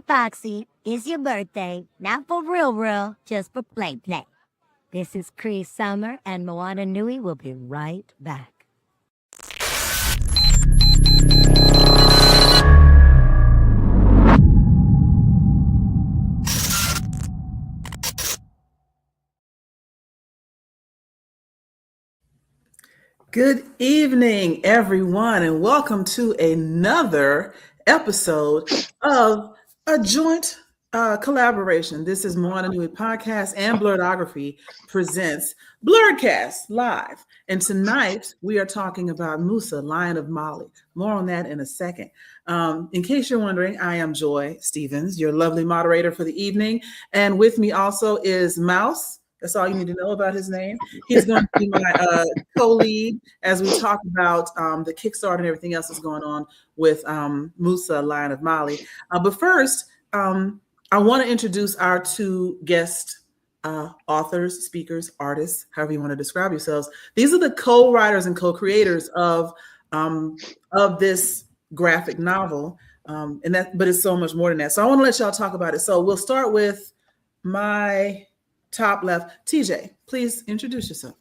Foxy, it's your birthday. Not for real, just for play. This is Cree Summer, and Moana Nui will be right back. Good evening, everyone, and welcome to another episode of a joint collaboration. This is Moana Nui Podcast and Blerdography presents Blerdkast Live. And tonight we are talking about Musa, Lion of Mali. More on that in a second. In case you're wondering, I am Joy Stevens, your lovely moderator for the evening. And with me also is Mouse. That's all you need to know about his name. He's going to be my co-lead as we talk about the Kickstarter and everything else that's going on with Musa, Lion of Mali. But first, I want to introduce our two guest authors, speakers, artists, however you want to describe yourselves. These are the co-writers and co-creators of this graphic novel, but it's so much more than that. So I want to let y'all talk about it. So we'll start with my top left. TJ, please introduce yourself.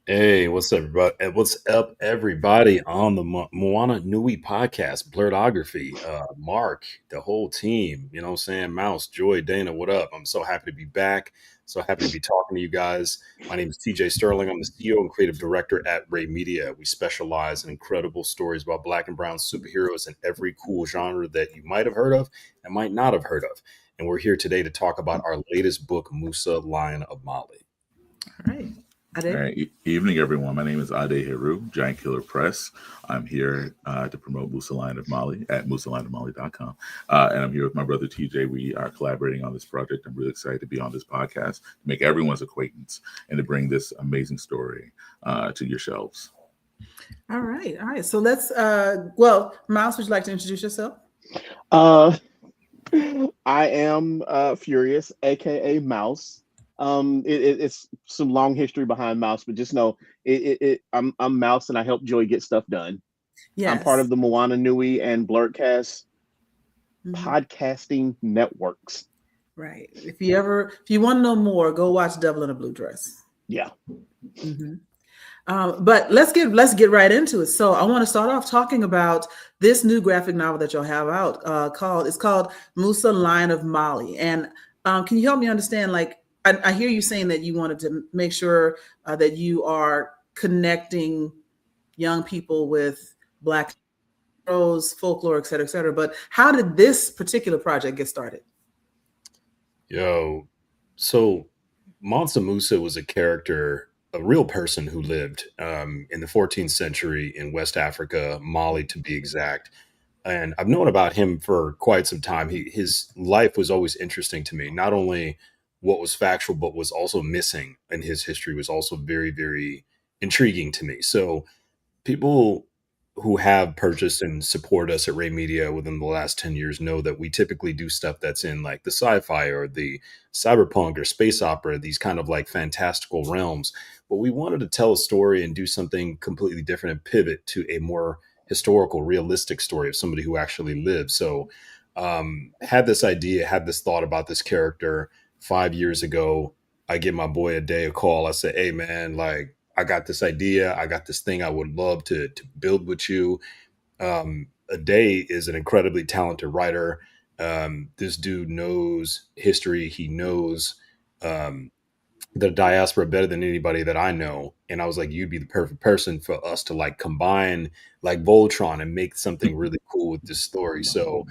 Hey, what's up, everybody on the Moana Nui podcast, Blerdography, Mark, the whole team, you know what I'm saying? Mouse, Joy, Dana, what up? I'm so happy to be back. So happy to be talking to you guys. My name is TJ Sterling. I'm the CEO and creative director at Ray Media. We specialize in incredible stories about Black and brown superheroes in every cool genre that you might have heard of and might not have heard of. And we're here today to talk about our latest book, Musa, Lion of Mali. All right. All right. Evening, everyone. My name is Ade Heru, Giant Killer Press. I'm here to promote Musa, Lion of Mali at musalionofmali.com. And I'm here with my brother TJ. We are collaborating on this project. I'm really excited to be on this podcast, to make everyone's acquaintance, and to bring this amazing story to your shelves. All right. So let's, Mouse, would you like to introduce yourself? I am Furious, aka Mouse. It's some long history behind Mouse, but just know I'm Mouse, and I help Joy get stuff done. Yes. I'm part of the Moana Nui and Blerdkast podcasting networks. Right. If you want to know more, go watch Devil in a Blue Dress. Yeah. Mm-hmm. But let's get right into it. So I want to start off talking about this new graphic novel that y'all have out. It's called Musa, Lion of Mali. And can you help me understand? Like, I hear you saying that you wanted to make sure that you are connecting young people with Black heroes, folklore, et cetera, et cetera. But how did this particular project get started? So Mansa Musa was a character, a real person who lived in the 14th century in West Africa, Mali to be exact. And I've known about him for quite some time. His life was always interesting to me. Not only what was factual, but was also missing in his history was also very, very intriguing to me. So people who have purchased and support us at Ray Media within the last 10 years know that we typically do stuff that's in like the sci-fi or the cyberpunk or space opera, these kind of like fantastical realms. But we wanted to tell a story and do something completely different and pivot to a more historical, realistic story of somebody who actually lived. So had this idea, had this thought about this character 5 years ago. I give my boy a call. I say, hey man, like, I got this idea. I got this thing I would love to build with you. Ade is an incredibly talented writer. This dude knows history. He knows the diaspora better than anybody that I know. And I was like, you'd be the perfect person for us to like combine like Voltron and make something really cool with this story. So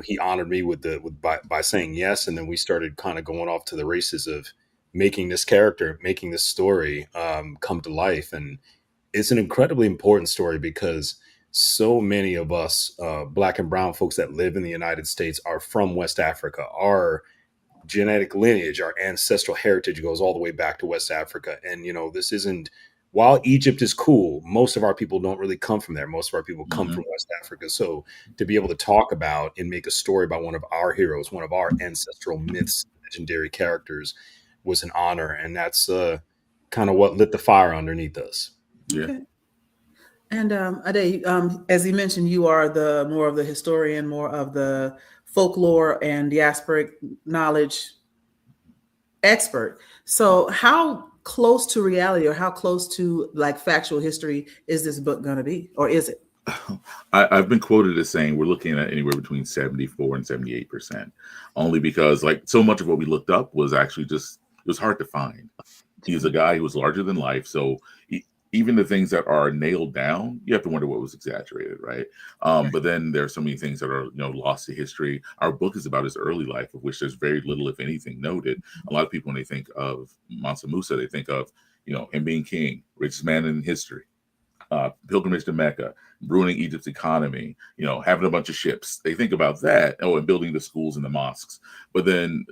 he honored me by saying yes. And then we started kind of going off to the races of making this character, making this story come to life. And it's an incredibly important story because so many of us Black and brown folks that live in the United States are from West Africa. Our genetic lineage, our ancestral heritage goes all the way back to West Africa. And, this isn't, while Egypt is cool, most of our people don't really come from there. Most of our people come from West Africa. So to be able to talk about and make a story about one of our heroes, one of our ancestral myths, legendary characters was an honor. And that's kind of what lit the fire underneath us. Yeah. Okay. And Ade, as you mentioned, you are the more of the historian, more of the folklore and diasporic knowledge expert. So, how close to reality, or how close to like factual history, is this book going to be, or is it? I've been quoted as saying we're looking at anywhere between 74 and 78%, only because like so much of what we looked up was actually just, it was hard to find. He's a guy who was larger than life. So even the things that are nailed down, you have to wonder what was exaggerated, right? But then there are so many things that are, lost to history. Our book is about his early life, of which there's very little, if anything, noted. A lot of people, when they think of Mansa Musa, they think of, him being king, richest man in history, pilgrimage to Mecca, ruining Egypt's economy, having a bunch of ships. They think about that, and building the schools and the mosques. But then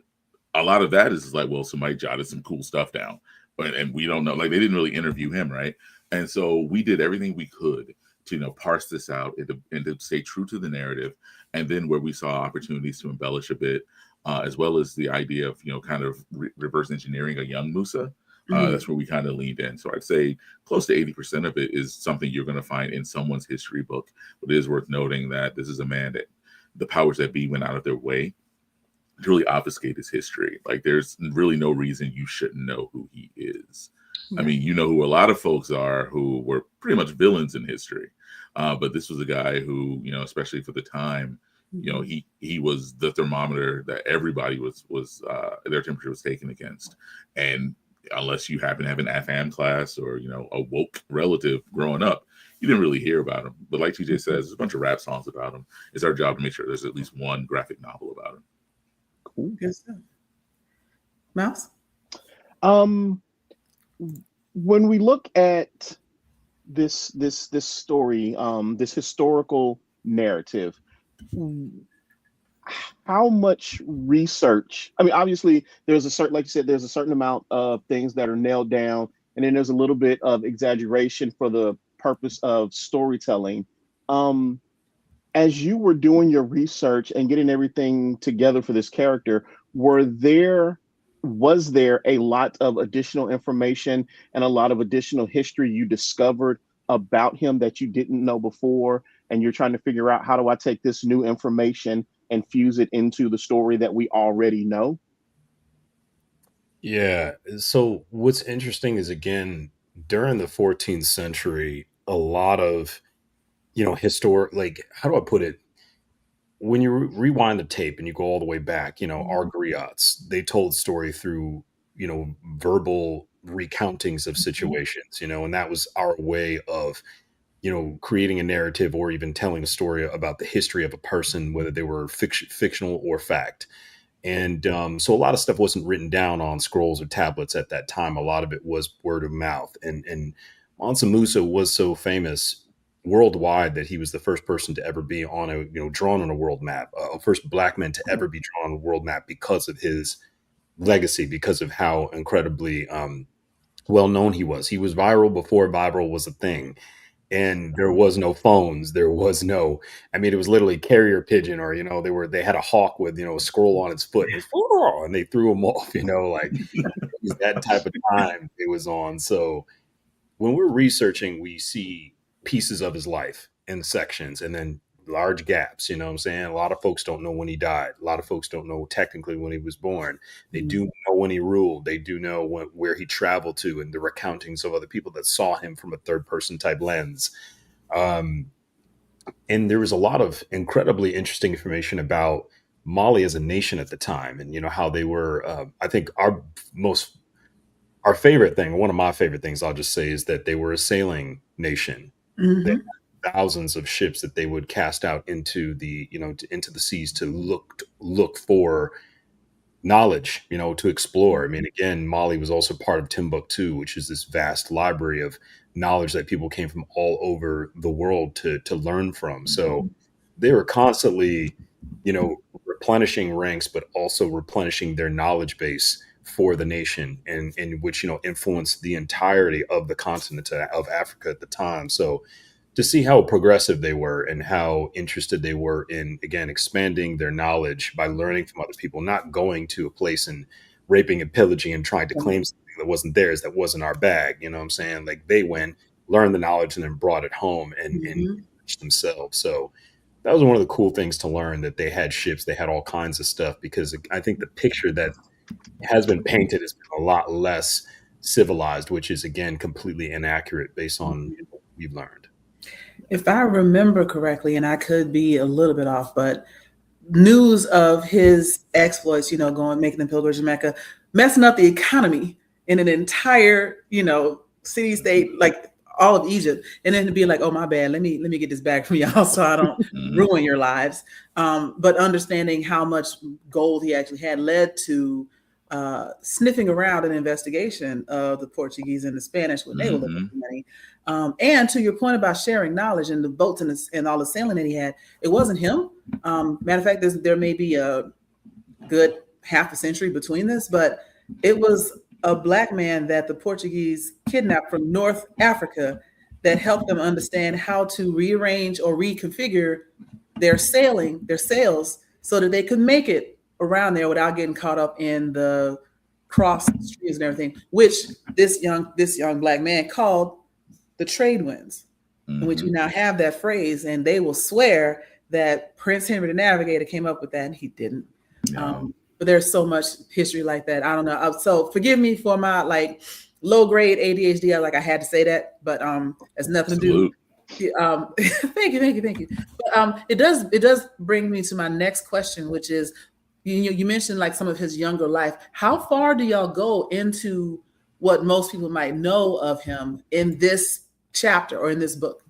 a lot of that is like, well, somebody jotted some cool stuff down, and we don't know. Like, they didn't really interview him, right? And so we did everything we could to parse this out and to stay true to the narrative. And then where we saw opportunities to embellish a bit, as well as the idea of kind of reverse engineering a young Musa. That's where we kind of leaned in. So I'd say close to 80% of it is something you're going to find in someone's history book. But it is worth noting that this is a man that the powers that be went out of their way to really obfuscate his history. Like, there's really no reason you shouldn't know who he is. Yeah. I mean, you know who a lot of folks are who were pretty much villains in history. But this was a guy who, especially for the time, he was the thermometer that everybody was their temperature was taken against. And unless you happen to have an FM class or, a woke relative growing up, you didn't really hear about him. But like TJ says, there's a bunch of rap songs about him. It's our job to make sure there's at least one graphic novel about him. Cool. Good stuff. Mouse? When we look at this story, this historical narrative, how much research? I mean, obviously, there's a certain, like you said, there's a certain amount of things that are nailed down, and then there's a little bit of exaggeration for the purpose of storytelling. As you were doing your research and getting everything together for this character, was there a lot of additional information and a lot of additional history you discovered about him that you didn't know before, and you're trying to figure out, how do I take this new information and fuse it into the story that we already know? Yeah. So what's interesting is, again, during the 14th century, a lot of, historic, like, how do I put it? When you rewind the tape and you go all the way back, our griots, they told story through, verbal recountings of situations, and that was our way of, creating a narrative or even telling a story about the history of a person, whether they were fictional or fact. And so a lot of stuff wasn't written down on scrolls or tablets at that time. A lot of it was word of mouth. And Mansa Musa was so famous worldwide that he was the first person to ever be on a, drawn on a world map, first Black man to ever be drawn on a world map because of his legacy, because of how incredibly well known he was. He was viral before viral was a thing. And there was no phones. There was no, I mean, it was literally carrier pigeon, or, they had a hawk with, a squirrel on its foot, and they threw him off, like it was that type of time it was on. So when we're researching, we see pieces of his life in sections, and then large gaps. You know what I'm saying? A lot of folks don't know when he died. A lot of folks don't know technically when he was born. They do know when he ruled. They do know where he traveled to, and the recountings of other people that saw him from a third person type lens. And there was a lot of incredibly interesting information about Mali as a nation at the time, and how they were. I think our favorite thing, one of my favorite things, I'll just say, is that they were a sailing nation. They had thousands of ships that they would cast out into the, into the seas to look for knowledge, to explore. I mean, again, Mali was also part of Timbuktu, which is this vast library of knowledge that people came from all over the world to learn from. So they were constantly, replenishing ranks, but also replenishing their knowledge base for the nation, and which influenced the entirety of the continent of Africa at the time. So to see how progressive they were and how interested they were in, again, expanding their knowledge by learning from other people, not going to a place and raping and pillaging and trying to claim something that wasn't theirs, that wasn't our bag. You know what I'm saying? Like, they went learned the knowledge and then brought it home and enriched themselves. So that was one of the cool things to learn, that they had ships, they had all kinds of stuff, because I think the picture that has been painted has been a lot less civilized, which is again completely inaccurate based on what we've learned. If I remember correctly, and I could be a little bit off, but news of his exploits, going, making the pilgrimage to Mecca, messing up the economy in an entire, city state, like all of Egypt, and then to be like, oh, my bad, let me get this back from y'all so I don't ruin your lives. But understanding how much gold he actually had led to sniffing around an investigation of the Portuguese and the Spanish when they were looking for money. And to your point about sharing knowledge and the boats and all the sailing that he had, it wasn't him. Matter of fact, there may be a good half a century between this, but it was a Black man that the Portuguese kidnapped from North Africa that helped them understand how to rearrange or reconfigure their sails so that they could make it around there without getting caught up in the cross streams and everything, which this young Black man called the trade winds, in which we now have that phrase, and they will swear that Prince Henry the Navigator came up with that, and he didn't. No. But there's so much history like that. I don't know. So forgive me for my low grade ADHD. I had to say that, but it's nothing to do. Thank you. But it does bring me to my next question, which is, you mentioned some of his younger life. How far do y'all go into what most people might know of him in this chapter or in this book?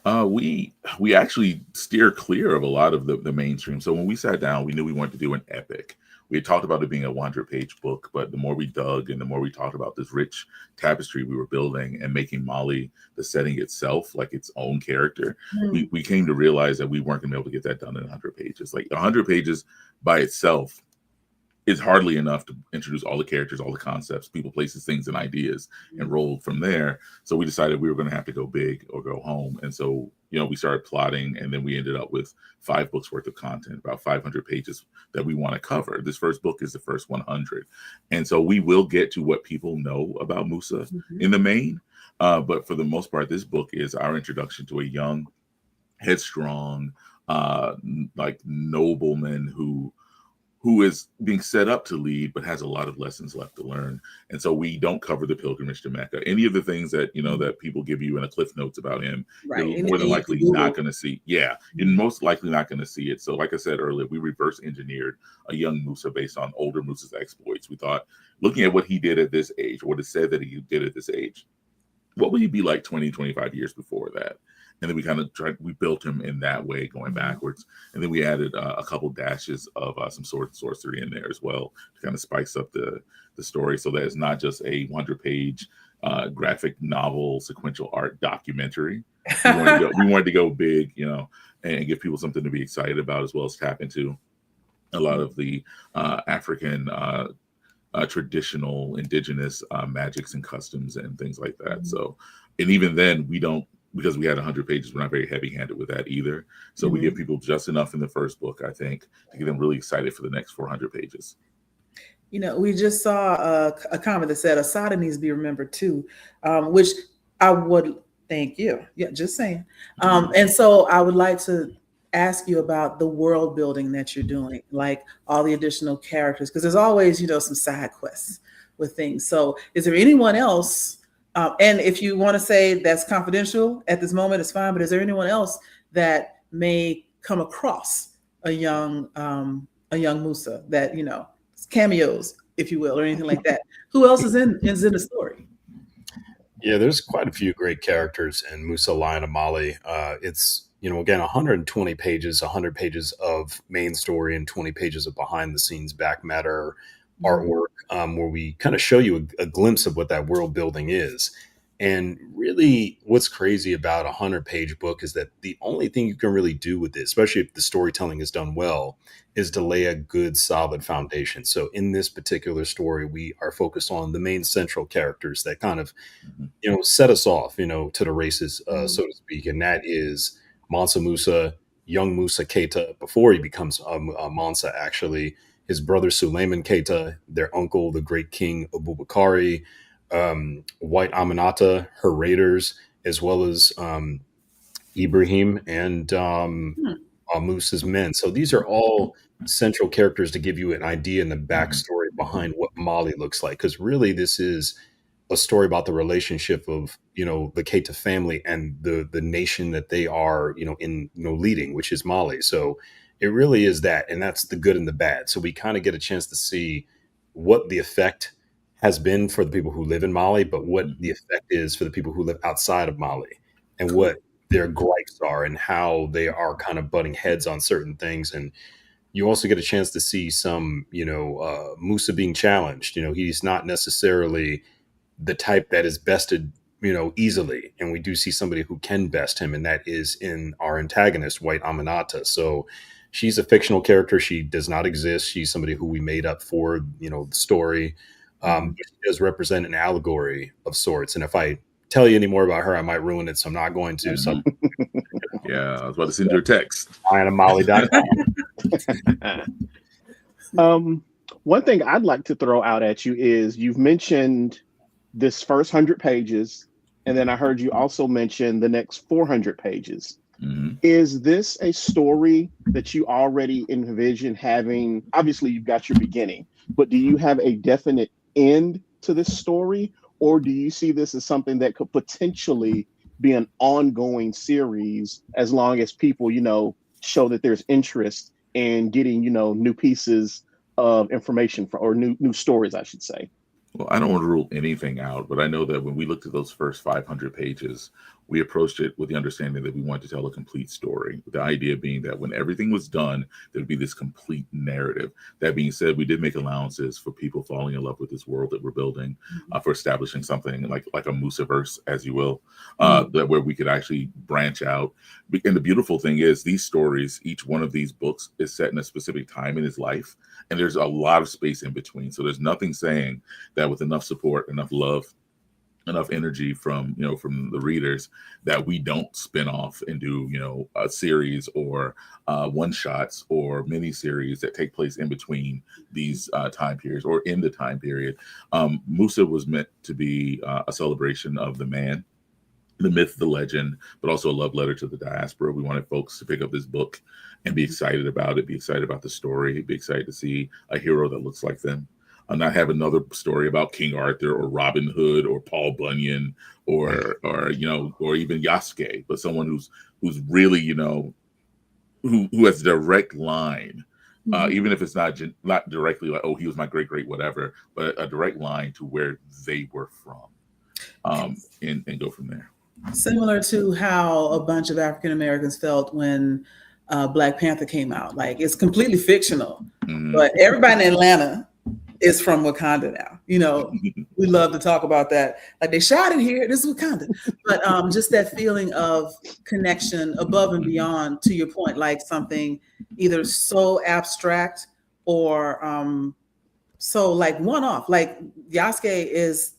We actually steer clear of a lot of the mainstream. So when we sat down, we knew we wanted to do an epic. We had talked about it being a 100-page book, but the more we dug and the more we talked about this rich tapestry we were building and making Mali, the setting itself, like its own character, we came to realize that we weren't going to be able to get that done in 100 pages. 100 pages by itself is hardly enough to introduce all the characters, all the concepts, people, places, things, and ideas, and roll from there. So we decided we were going to have to go big or go home. And so, we started plotting, and then we ended up with 5 books worth of content, about 500 pages that we want to cover. This first book is the first 100. And so we will get to what people know about Musa in the main. But for the most part, this book is our introduction to a young, headstrong, nobleman who is being set up to lead, but has a lot of lessons left to learn. And so we don't cover the pilgrimage to Mecca. Any of the things that, that people give you in a Cliff Notes about him, you're more than likely not going to see. Yeah, you're most likely not going to see it. So like I said earlier, we reverse engineered a young Musa based on older Musa's exploits. We thought, looking at what he did at this age, what it said that he did at this age, what would he be like 20, 25 years before that? And then we built him in that way, going backwards. And then we added a couple dashes of some sword-and-sorcery in there as well to kind of spice up the story, so that it's not just a 100-page graphic novel, sequential art documentary. We wanted to go big, and give people something to be excited about, as well as tap into a lot of the African traditional indigenous magics and customs and things like that. So, and even then we don't, because we had 100 pages, we're not very heavy-handed with that either. So we give people just enough in the first book, I think, to get them really excited for the next 400 pages. We just saw a comment that said Asada needs to be remembered too, which I would thank you. Yeah, just saying. And so I would like to ask you about the world building that you're doing, like all the additional characters, because there's always, some side quests with things. So is there anyone else? And if you want to say that's confidential at this moment, it's fine. But is there anyone else that may come across a young Musa that, cameos, if you will, or anything like that? Who else is in the story? Yeah, there's quite a few great characters in Musa, Lion of Mali. It's, again, 120 pages, 100 pages of main story and 20 pages of behind the scenes back matter artwork, where we kind of show you a glimpse of what that world building is. And really what's crazy about a 100-page book is that the only thing you can really do with it, especially if the storytelling is done well, is to lay a good, solid foundation. So in this particular story, we are focused on the main central characters that kind of, set us off, to the races, so to speak. And that is Mansa Musa, young Musa Keita, before he becomes Mansa, actually, his brother Suleiman Keita, their uncle, the great king Abubakari, White Aminata, her raiders, as well as Ibrahim and Musa's men. So these are all central characters to give you an idea and the backstory behind what Mali looks like. Because really, this is a story about the relationship of the Keita family and the nation that they are leading, which is Mali. So it really is that, and that's the good and the bad. So we kind of get a chance to see what the effect has been for the people who live in Mali, but what the effect is for the people who live outside of Mali, and what their gripes are and how they are kind of butting heads on certain things. And you also get a chance to see some Musa being challenged. He's not necessarily the type that is bested easily, and we do see somebody who can best him, and that is in our antagonist, White Aminata. So she's a fictional character. She does not exist. She's somebody who we made up for the story. But she does represent an allegory of sorts, and if I tell you any more about her, I might ruin it, so I'm not going to. So yeah, I was about to send you a text. One thing I'd like to throw out at you is you've mentioned this first 100 pages, and then I heard you also mention the next 400 pages. Is this a story that you already envision having? Obviously, you've got your beginning, but do you have a definite end to this story, or do you see this as something that could potentially be an ongoing series as long as people, show that there's interest in getting, new pieces of information or new stories, I should say? Well, I don't want to rule anything out, but I know that when we looked at those first 500 pages, we approached it with the understanding that we wanted to tell a complete story. The idea being that when everything was done, there'd be this complete narrative. That being said, we did make allowances for people falling in love with this world that we're building, for establishing something like a Musaverse, as you will, that where we could actually branch out. And the beautiful thing is these stories, each one of these books is set in a specific time in his life, and there's a lot of space in between. So there's nothing saying that with enough support, enough love, enough energy from the readers, that we don't spin off and do a series or one shots or mini series that take place in between these time periods or in the time period. Musa was meant to be a celebration of the man, the myth, the legend, but also a love letter to the diaspora. We wanted folks to pick up this book and be excited about it, be excited about the story, be excited to see a hero that looks like them. Not have another story about King Arthur or Robin Hood or Paul Bunyan or even Yasuke, but someone who's really who has a direct line, even if it's not directly like, oh, he was my great whatever, but a direct line to where they were from, and go from there. Similar to how a bunch of African Americans felt when Black Panther came out. Like, it's completely fictional, but everybody in Atlanta is from Wakanda now. We love to talk about that. Like, they shot it here, this is Wakanda. But just that feeling of connection above and beyond, to your point, like something either so abstract or so like one-off. Like Yasuke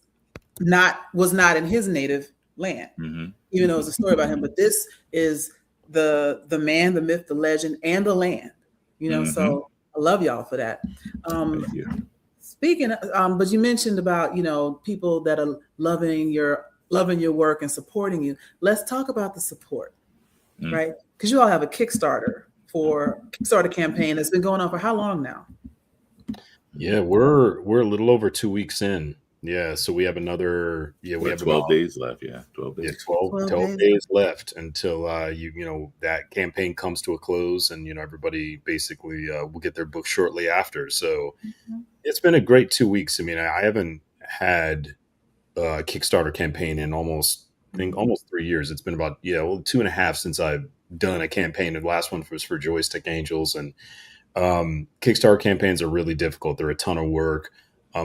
was not in his native land, even though it's a story about him. But this is the man, the myth, the legend, and the land. So I love y'all for that. Thank you. Speaking of, but you mentioned about people that are loving your work and supporting you. Let's talk about the support, right? Because you all have a Kickstarter campaign that's been going on for how long now? Yeah, we're a little over 2 weeks in. Yeah, so we have another. Yeah, we have 12 days left. Yeah, 12 days. Yeah, 12 days left until that campaign comes to a close, and everybody basically will get their book shortly after. So it's been a great 2 weeks. I mean, I haven't had a Kickstarter campaign in almost 3 years. It's been about 2.5 since I've done a campaign. The last one was for Joystick Angels, and Kickstarter campaigns are really difficult. They're a ton of work.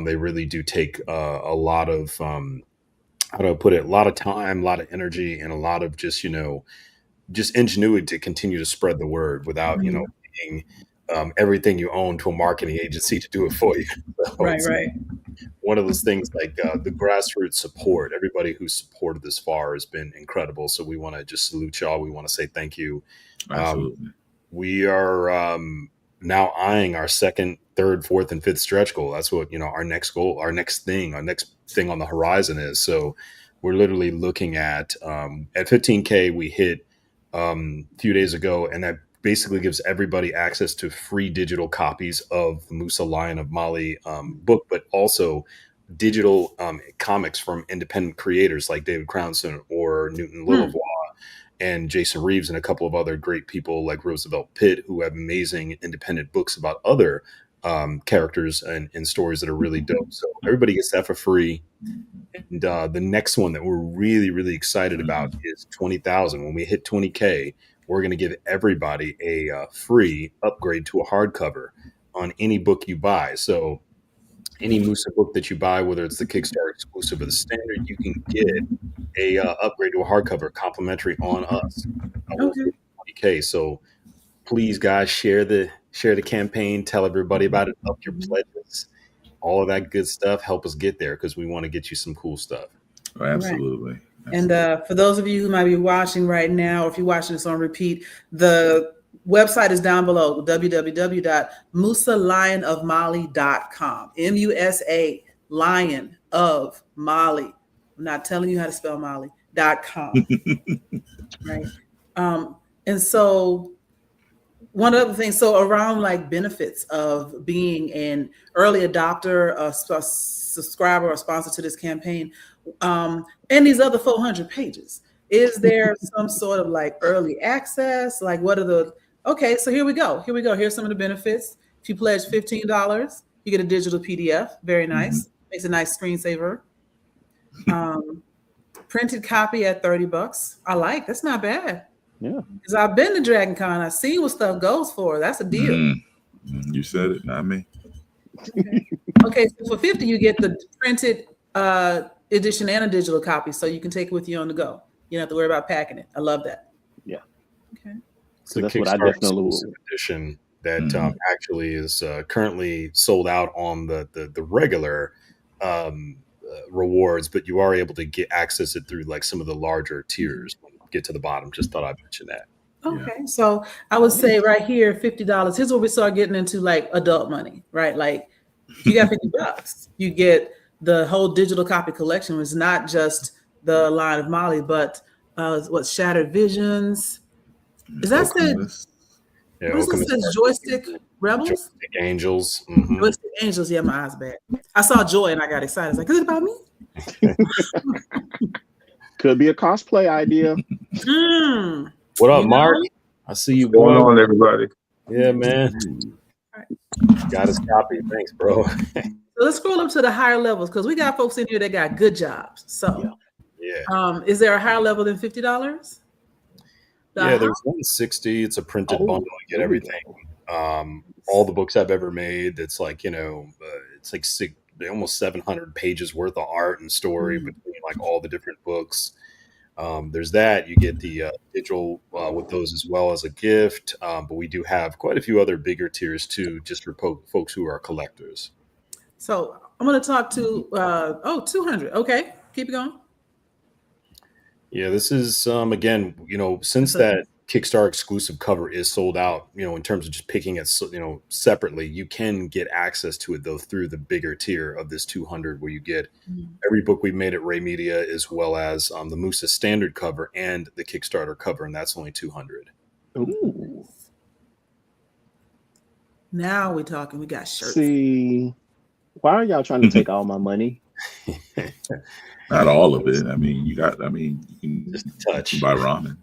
They really do take a lot of how do I put it? A lot of time, a lot of energy, and a lot of just ingenuity to continue to spread the word without paying everything you own to a marketing agency to do it for you. So right. One of those things, like the grassroots support. Everybody who's supported this far has been incredible. So we want to just salute y'all. We want to say thank you. Absolutely. We are now eyeing our second, third, fourth, and fifth stretch goal. That's what our next goal, our next thing on the horizon is. So we're literally looking at 15K we hit a few days ago, and that basically gives everybody access to free digital copies of the Musa Lion of Mali book, but also digital comics from independent creators like David Crownson or Newton Lilavois and Jason Reeves and a couple of other great people like Roosevelt Pitt, who have amazing independent books about other characters and stories that are really dope. So everybody gets that for free. And the next one that we're really, really excited about is 20,000. When we hit 20K, we're going to give everybody a free upgrade to a hardcover on any book you buy. So any Musa book that you buy, whether it's the Kickstarter exclusive or the standard, you can get a upgrade to a hardcover complimentary on us. Okay. 20K. So please, guys, share the campaign. Tell everybody about it. Up your pledges. All of that good stuff. Help us get there because we want to get you some cool stuff. Oh, absolutely. Right. And for those of you who might be watching right now, or if you're watching this on repeat, the website is down below, www.musalionofmali.com. MUSA, Lion of Mali. I'm not telling you how to spell Mali.com. Right. And so one other thing, so around like benefits of being an early adopter, a subscriber or sponsor to this campaign, and these other 400 pages, is there some sort of like early access? Like what are the, okay, so here we go. Here's some of the benefits. If you pledge $15, you get a digital PDF. Very nice. Makes a nice screensaver. Printed copy at $30. I like, that's not bad. Yeah. Because I've been to Dragon Con. I see what stuff goes for. That's a deal. You said it, not me. Okay, so for $50, you get the printed edition and a digital copy, so you can take it with you on the go. You don't have to worry about packing it. I love that. Yeah. Okay. It's the That's what I Kickstarter definitely exclusive edition that actually is currently sold out on the regular rewards, but you are able to access it through like some of the larger tiers when you get to the bottom. Just thought I'd mention that. Okay, so I would say right here, $50. Here's where we start getting into like adult money, right? Like if you got $50, you get the whole digital copy collection. It's not just the Lion of Mali, but Shattered Visions. Is that the Yeah, what is this? Joystick Rebels? Joystick Angels. Joystick Angels. Yeah, my eyes bad. I saw Joy and I got excited. I was like, is it about me? Could be a cosplay idea. What up, Mark? I see you. What's going on, everybody? Yeah, man. Got his copy. Thanks, bro. So let's scroll up to the higher levels because we got folks in here that got good jobs. So, is there a higher level than $50? Yeah, there's 160. It's a printed bundle. You get everything. All the books I've ever made. It's like it's like almost 700 pages worth of art and story between like all the different books. There's that. You get the digital with those as well as a gift. But we do have quite a few other bigger tiers too, just for folks who are collectors. So I'm going to talk to 200. Okay, keep it going. Yeah, this is again, since that Kickstarter exclusive cover is sold out, in terms of just picking it, separately, you can get access to it though through the bigger tier of this 200, where you get every book we've made at Ray Media, as well as the Musa standard cover and the Kickstarter cover, and that's only 200. Ooh. Now we're talking. We got shirts. See, why are y'all trying to take all my money? Not all of it. I mean, you can Just a touch. buy ramen.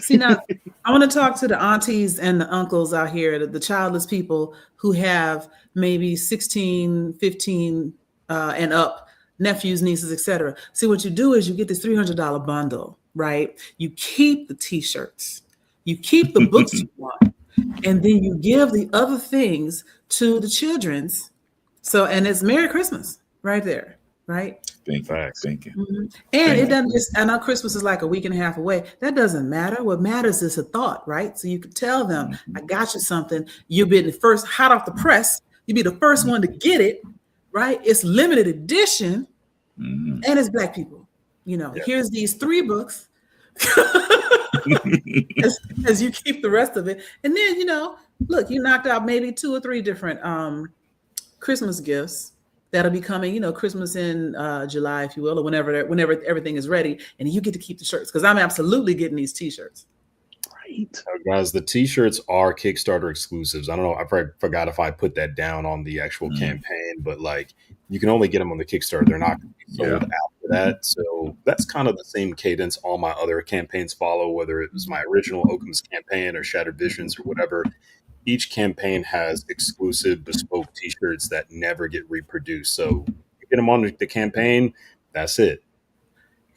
See, now I want to talk to the aunties and the uncles out here, the childless people who have maybe 16, 15 and up, nephews, nieces, etc. See, what you do is you get this $300 bundle, right? You keep the t-shirts, you keep the books you want, and then you give the other things to the children's. So, and it's Merry Christmas right there, right? Thank you. And it doesn't just, I know Christmas is like a week and a half away. That doesn't matter. What matters is a thought, right? So you can tell them, I got you something. You've been the first, hot off the press. You'll be the first one to get it, right? It's limited edition and it's Black people. Here's these 3 books as you keep the rest of it. And then, look, you knocked out maybe 2 or 3 different Christmas gifts that'll be coming, Christmas in July, if you will, or whenever everything is ready, and you get to keep the shirts, because I'm absolutely getting these t-shirts. Right. Guys, the t-shirts are Kickstarter exclusives. I don't know. I forgot if I put that down on the actual campaign, but like you can only get them on the Kickstarter. They're not going to be sold after that. So that's kind of the same cadence all my other campaigns follow, whether it was my original Occam's campaign or Shattered Visions or whatever. Each campaign has exclusive bespoke t-shirts that never get reproduced. So you get them on the campaign, that's it.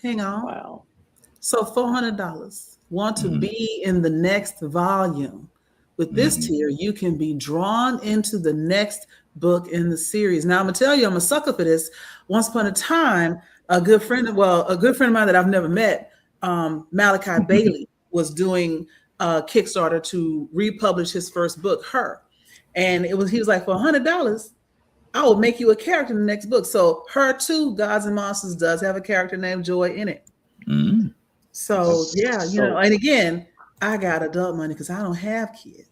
Hang on. Wow. So $400. Want to be in the next volume. With this tier, you can be drawn into the next book in the series. Now, I'm going to tell you, I'm a sucker for this. Once upon a time, a good friend of mine that I've never met, Malachi Bailey, was doing Kickstarter to republish his first book, Her. And he was like, for $100, I will make you a character in the next book. So Her too, Gods and Monsters, does have a character named Joy in it. So yeah, and again, I got adult money because I don't have kids.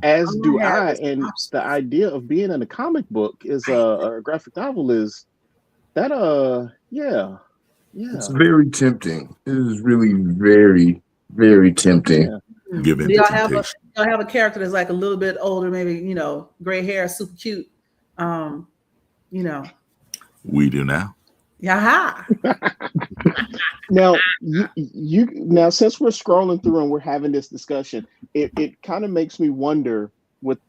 As do I. And the idea of being in a comic book is a graphic novel is that yeah. It's very tempting. It is really very, very tempting. Yeah. Do y'all have a character that's like a little bit older, maybe, gray hair, super cute? We do now. Yeah. Now now since we're scrolling through and we're having this discussion, it kind of makes me wonder with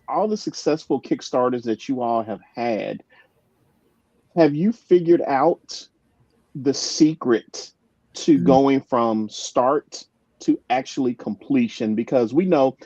all the successful Kickstarters that you all have had, have you figured out the secret to going from start to actually completion? Because we know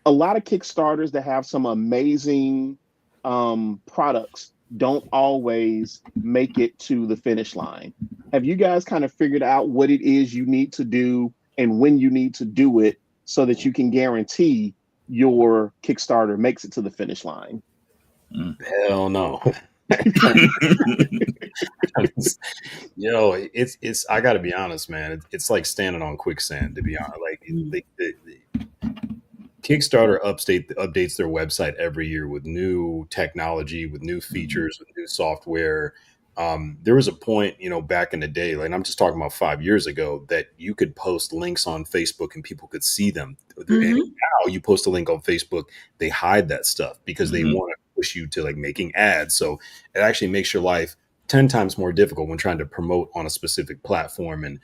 a lot of Kickstarters that have some amazing products don't always make it to the finish line. Have you guys kind of figured out what it is you need to do and when you need to do it so that you can guarantee your Kickstarter makes it to the finish line? Hell no. It's I gotta be honest, man. It's like standing on quicksand, to be honest. Like the Kickstarter updates their website every year with new technology, with new features, with new software. There was a point, back in the day, like I'm just talking about 5 years ago, that you could post links on Facebook and people could see them. And now you post a link on Facebook, they hide that stuff because they want to push you to like making ads. So it actually makes your life 10 times more difficult when trying to promote on a specific platform. And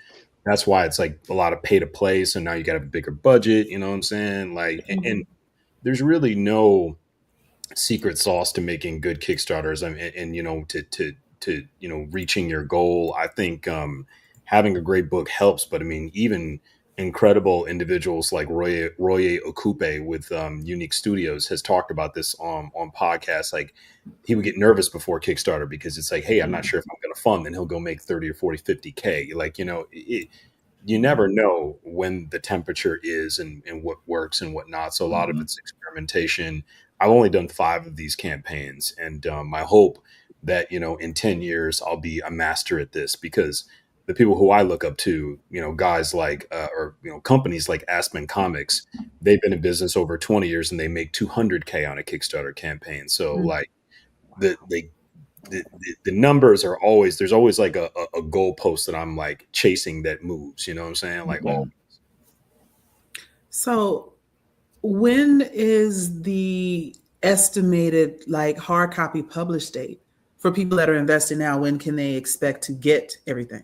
that's why it's like a lot of pay to play. So now you got a bigger budget, you know what I'm saying? Like, and there's really no secret sauce to making good Kickstarters. And reaching your goal. I think having a great book helps, but I mean, even incredible individuals like Roye Okupe with Unique Studios has talked about this on podcasts. Like he would get nervous before Kickstarter because it's like, hey, I'm not sure if I'm going to fund, and he'll go make 30 or 40, 50K. Like, you never know when the temperature is and what works and what not. So a lot of it's experimentation. I've only done 5 of these campaigns, and I hope that, in 10 years, I'll be a master at this, because the people who I look up to, guys like, companies like Aspen Comics, they've been in business over 20 years and they make 200K on a Kickstarter campaign. So like the numbers are always, there's always like a goalpost that I'm like chasing that moves, you know what I'm saying? Like, So when is the estimated like hard copy publish date for people that are investing now? When can they expect to get everything?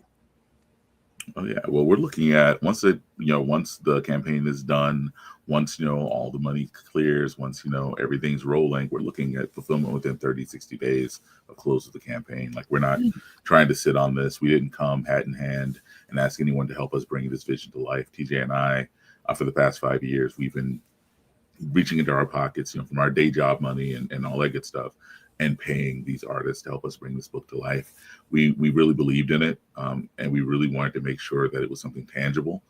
Oh yeah, well, we're looking at once the campaign is done, once all the money clears, once everything's rolling, we're looking at fulfillment within 30, 60 days of close of the campaign. Like, we're not trying to sit on this. We didn't come hat in hand and ask anyone to help us bring this vision to life. TJ and I, for the past 5 years, we've been reaching into our pockets, from our day job money and all that good stuff, and paying these artists to help us bring this book to life. We really believed in it, and we really wanted to make sure that it was something tangible.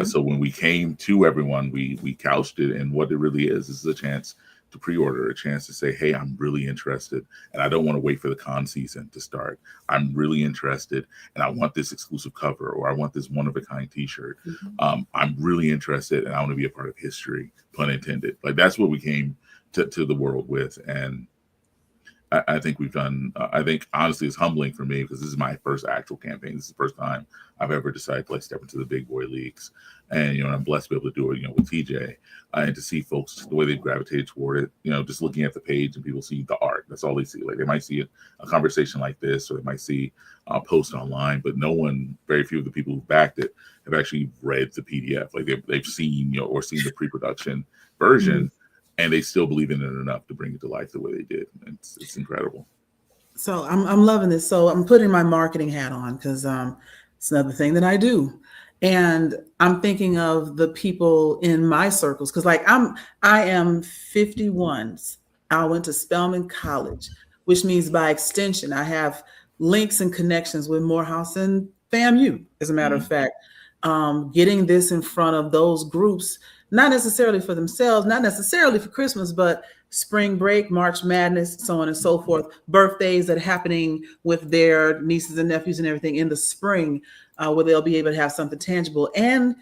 So when we came to everyone, we couched it in what it really is. This is a chance to pre-order, a chance to say, hey, I'm really interested, and I don't want to wait for the con season to start. I'm really interested, and I want this exclusive cover, or I want this one-of-a-kind t-shirt. I'm really interested, and I want to be a part of history, pun intended. Like, that's what we came to the world with. And I think we've done. I think honestly, it's humbling for me because this is my first actual campaign. This is the first time I've ever decided to like step into the big boy leagues, and I'm blessed to be able to do it. With TJ, and to see folks the way they gravitated toward it. Just looking at the page and people see the art. That's all they see. Like they might see a conversation like this, or they might see a post online, but very few of the people who backed it have actually read the PDF. Like they've seen or seen the pre-production version. And they still believe in it enough to bring it to life the way they did. It's incredible. So I'm loving this. So I'm putting my marketing hat on because it's another thing that I do. And I'm thinking of the people in my circles because I am 51. I went to Spelman College, which means by extension, I have links and connections with Morehouse and FAMU, as a matter of fact. Getting this in front of those groups, not necessarily for themselves, not necessarily for Christmas, but spring break, March Madness, so on and so forth, birthdays that are happening with their nieces and nephews and everything in the spring, where they'll be able to have something tangible and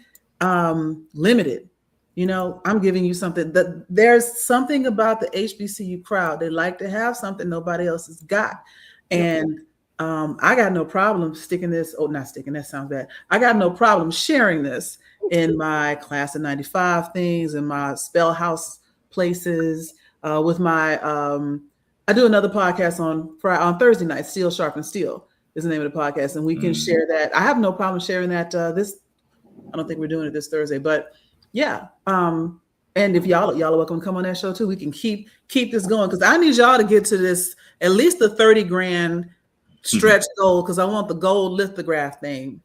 limited. I'm giving you something that there's something about the HBCU crowd. They like to have something nobody else has got. And I got no problem sticking this. Oh, not sticking. That sounds bad. I got no problem sharing this in my class of 95 things, in my spell house places, with my, I do another podcast on Thursday night, Steel Sharpen Steel is the name of the podcast. And we can share that. I have no problem sharing that I don't think we're doing it this Thursday, but yeah. And if y'all are welcome to come on that show too. We can keep this going because I need y'all to get to this, at least the 30 grand stretch goal, because I want the gold lithograph thing.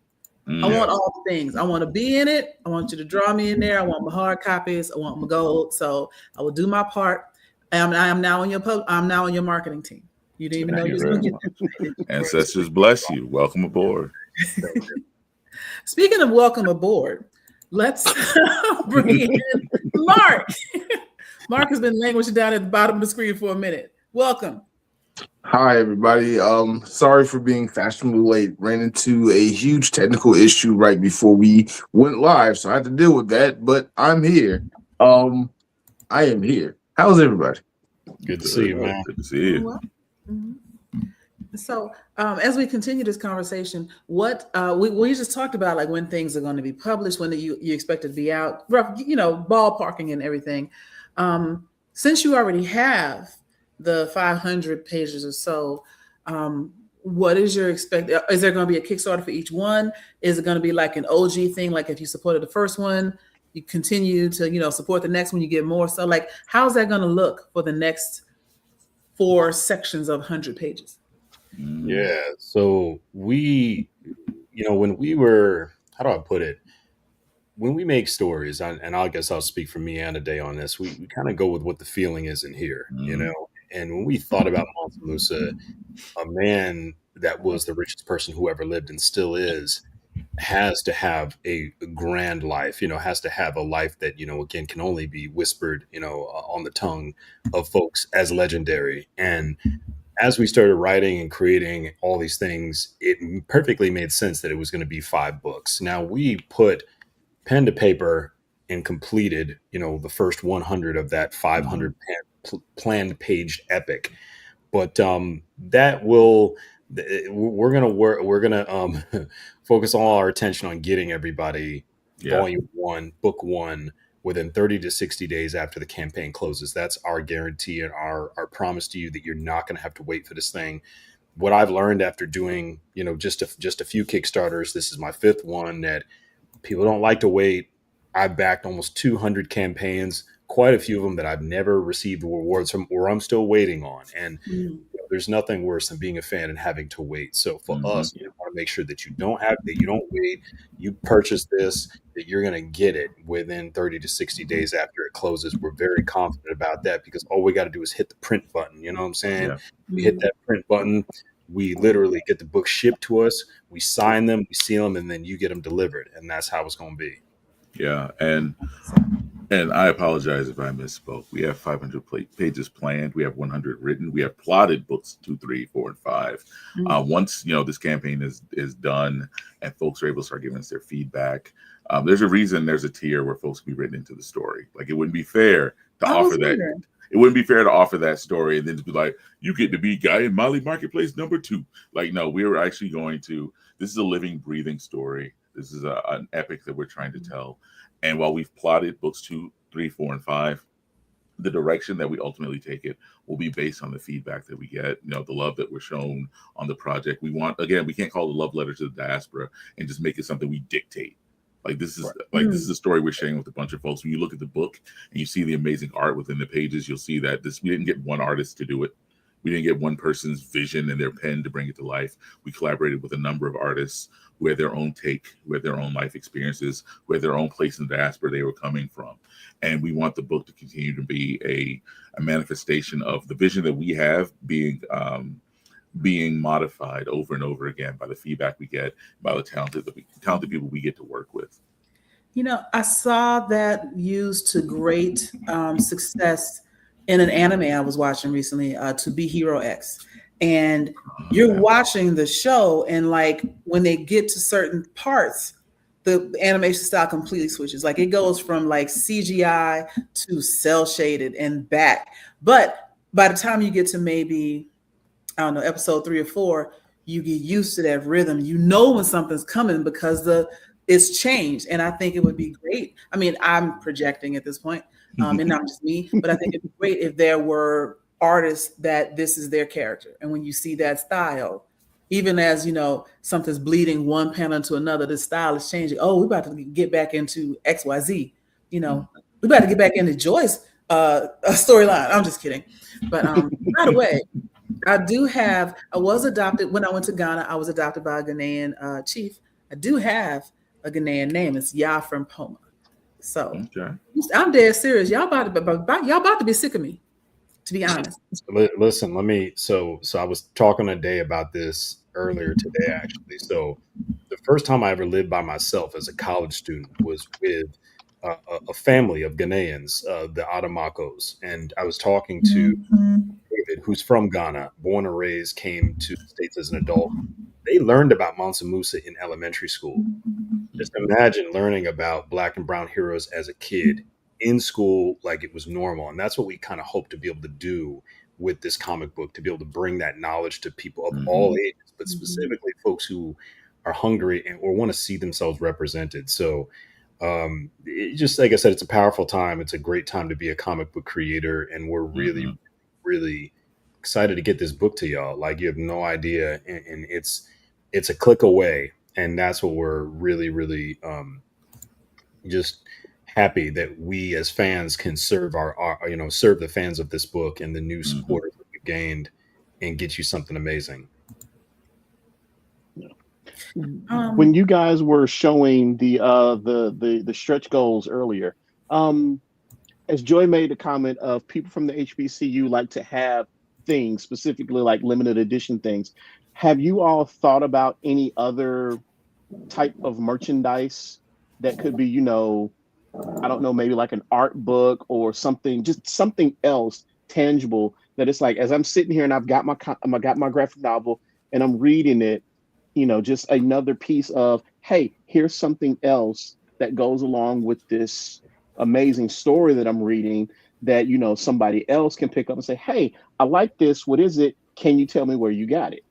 I want all the things. I want to be in it. I want you to draw me in there. I want my hard copies. I want my gold. So I will do my part. I am now on your marketing team. You didn't even know you was going to get that. Ancestors bless you. Welcome aboard. Speaking of welcome aboard, let's bring in Mark. Mark has been languishing down at the bottom of the screen for a minute. Welcome. Hi, everybody. Sorry for being fashionably late. Ran into a huge technical issue right before we went live, so I had to deal with that. But I'm here. I am here. How's everybody? Good to see you, man. Good to see you. So, as we continue this conversation, what we just talked about, like when things are going to be published, when you expect it to be out, rough, ballparking and everything. Since you already have the 500 pages or so, what is your expect? Is there going to be a Kickstarter for each one? Is it going to be like an OG thing? Like if you supported the first one, you continue to, support the next one, you get more. So like, how's that going to look for the next 4 sections of 100 pages? Yeah. So we, when we were, how do I put it? When we make stories, and I guess I'll speak for me and Ade on this, we kind of go with what the feeling is in here, And when we thought about Mansa Musa, a man that was the richest person who ever lived and still is, has to have a grand life, has to have a life that, again, can only be whispered, on the tongue of folks as legendary. And as we started writing and creating all these things, it perfectly made sense that it was going to be 5 books. Now we put pen to paper and completed, the first 100 of that 500 planned paged epic. But that will, we're gonna focus all our attention on getting everybody volume 1, book 1 within 30 to 60 days after the campaign closes. That's our guarantee and our promise to you that you're not going to have to wait for this thing. What I've learned after doing, just a few Kickstarters, this is my 5th one, that people don't like to wait. I've backed almost 200 campaigns, quite a few of them that I've never received rewards from or I'm still waiting on. And there's nothing worse than being a fan and having to wait. So for us, you want to make sure that you don't wait, you purchase this, that you're going to get it within 30 to 60 days after it closes. We're very confident about that because all we got to do is hit the print button. You know what I'm saying? Yeah. We hit that print button. We literally get the book shipped to us. We sign them, we seal them, and then you get them delivered. And that's how it's going to be. Yeah. And I apologize if I misspoke. We have 500 pages planned. We have 100 written. We have plotted books 2, 3, 4, and 5. Once this campaign is done and folks are able to start giving us their feedback, there's a reason there's a tier where folks can be written into the story. Like it wouldn't be fair to offer that. It wouldn't be fair to offer that story and then to be like, you get to be Guy in Mali Marketplace #2. Like, no, we were actually going to. This is a living, breathing story. This is an epic that we're trying to tell. And while we've plotted books 2, 3, 4, and 5, the direction that we ultimately take it will be based on the feedback that we get, the love that we're shown on the project. We can't call it a love letter to the diaspora and just make it something we dictate. Like this is this is a story we're sharing with a bunch of folks. When you look at the book and you see the amazing art within the pages, you'll see that we didn't get one artist to do it. We didn't get one person's vision and their pen to bring it to life. We collaborated with a number of artists who had their own take, who had their own life experiences, who had their own place in the diaspora they were coming from. And we want the book to continue to be a manifestation of the vision that we have being modified over and over again by the feedback we get, by the talented people we get to work with. I saw that used to great success in an anime I was watching recently, To Be Hero X. And you're watching the show, and like when they get to certain parts, the animation style completely switches. Like it goes from like CGI to cell shaded and back. But by the time you get to maybe, I don't know, episode 3 or 4, you get used to that rhythm. You know when something's coming because it's changed. And I think it would be great. I mean, I'm projecting at this point, and not just me, but I think it'd be great if there were artists that this is their character. And when you see that style, even as, something's bleeding one panel into another, the style is changing. Oh, we're about to get back into XYZ. We about to get back into Joy's storyline. I'm just kidding. But by the way, I was adopted when I went to Ghana. I was adopted by a Ghanaian chief. I do have a Ghanaian name. It's Ya from Poma. So I'm dead serious. Y'all about to be sick of me, to be honest. Listen, so I was talking today about this earlier today, actually. So the first time I ever lived by myself as a college student was with a family of Ghanaians, the Adamakos. And I was talking to David, who's from Ghana, born and raised, came to the States as an adult. They learned about Mansa Musa in elementary school. Just imagine learning about Black and brown heroes as a kid in school like it was normal. And that's what we kind of hope to be able to do with this comic book, to be able to bring that knowledge to people of all ages, but specifically folks who are hungry or want to see themselves represented. So just like I said, it's a powerful time. It's a great time to be a comic book creator. And we're really, really excited to get this book to y'all. Like, you have no idea. And it's a click away. And that's what we're really, really just happy that we as fans can serve serve the fans of this book and the new supporters that we've gained and get you something amazing. When you guys were showing the stretch goals earlier, as Joy made the comment of people from the HBCU like to have things, specifically like limited edition things. Have you all thought about any other type of merchandise that could be, I don't know, maybe like an art book or something, just something else tangible that it's like, as I'm sitting here and I've got my graphic novel and I'm reading it, just another piece of, hey, here's something else that goes along with this amazing story that I'm reading that, somebody else can pick up and say, hey, I like this. What is it? Can you tell me where you got it?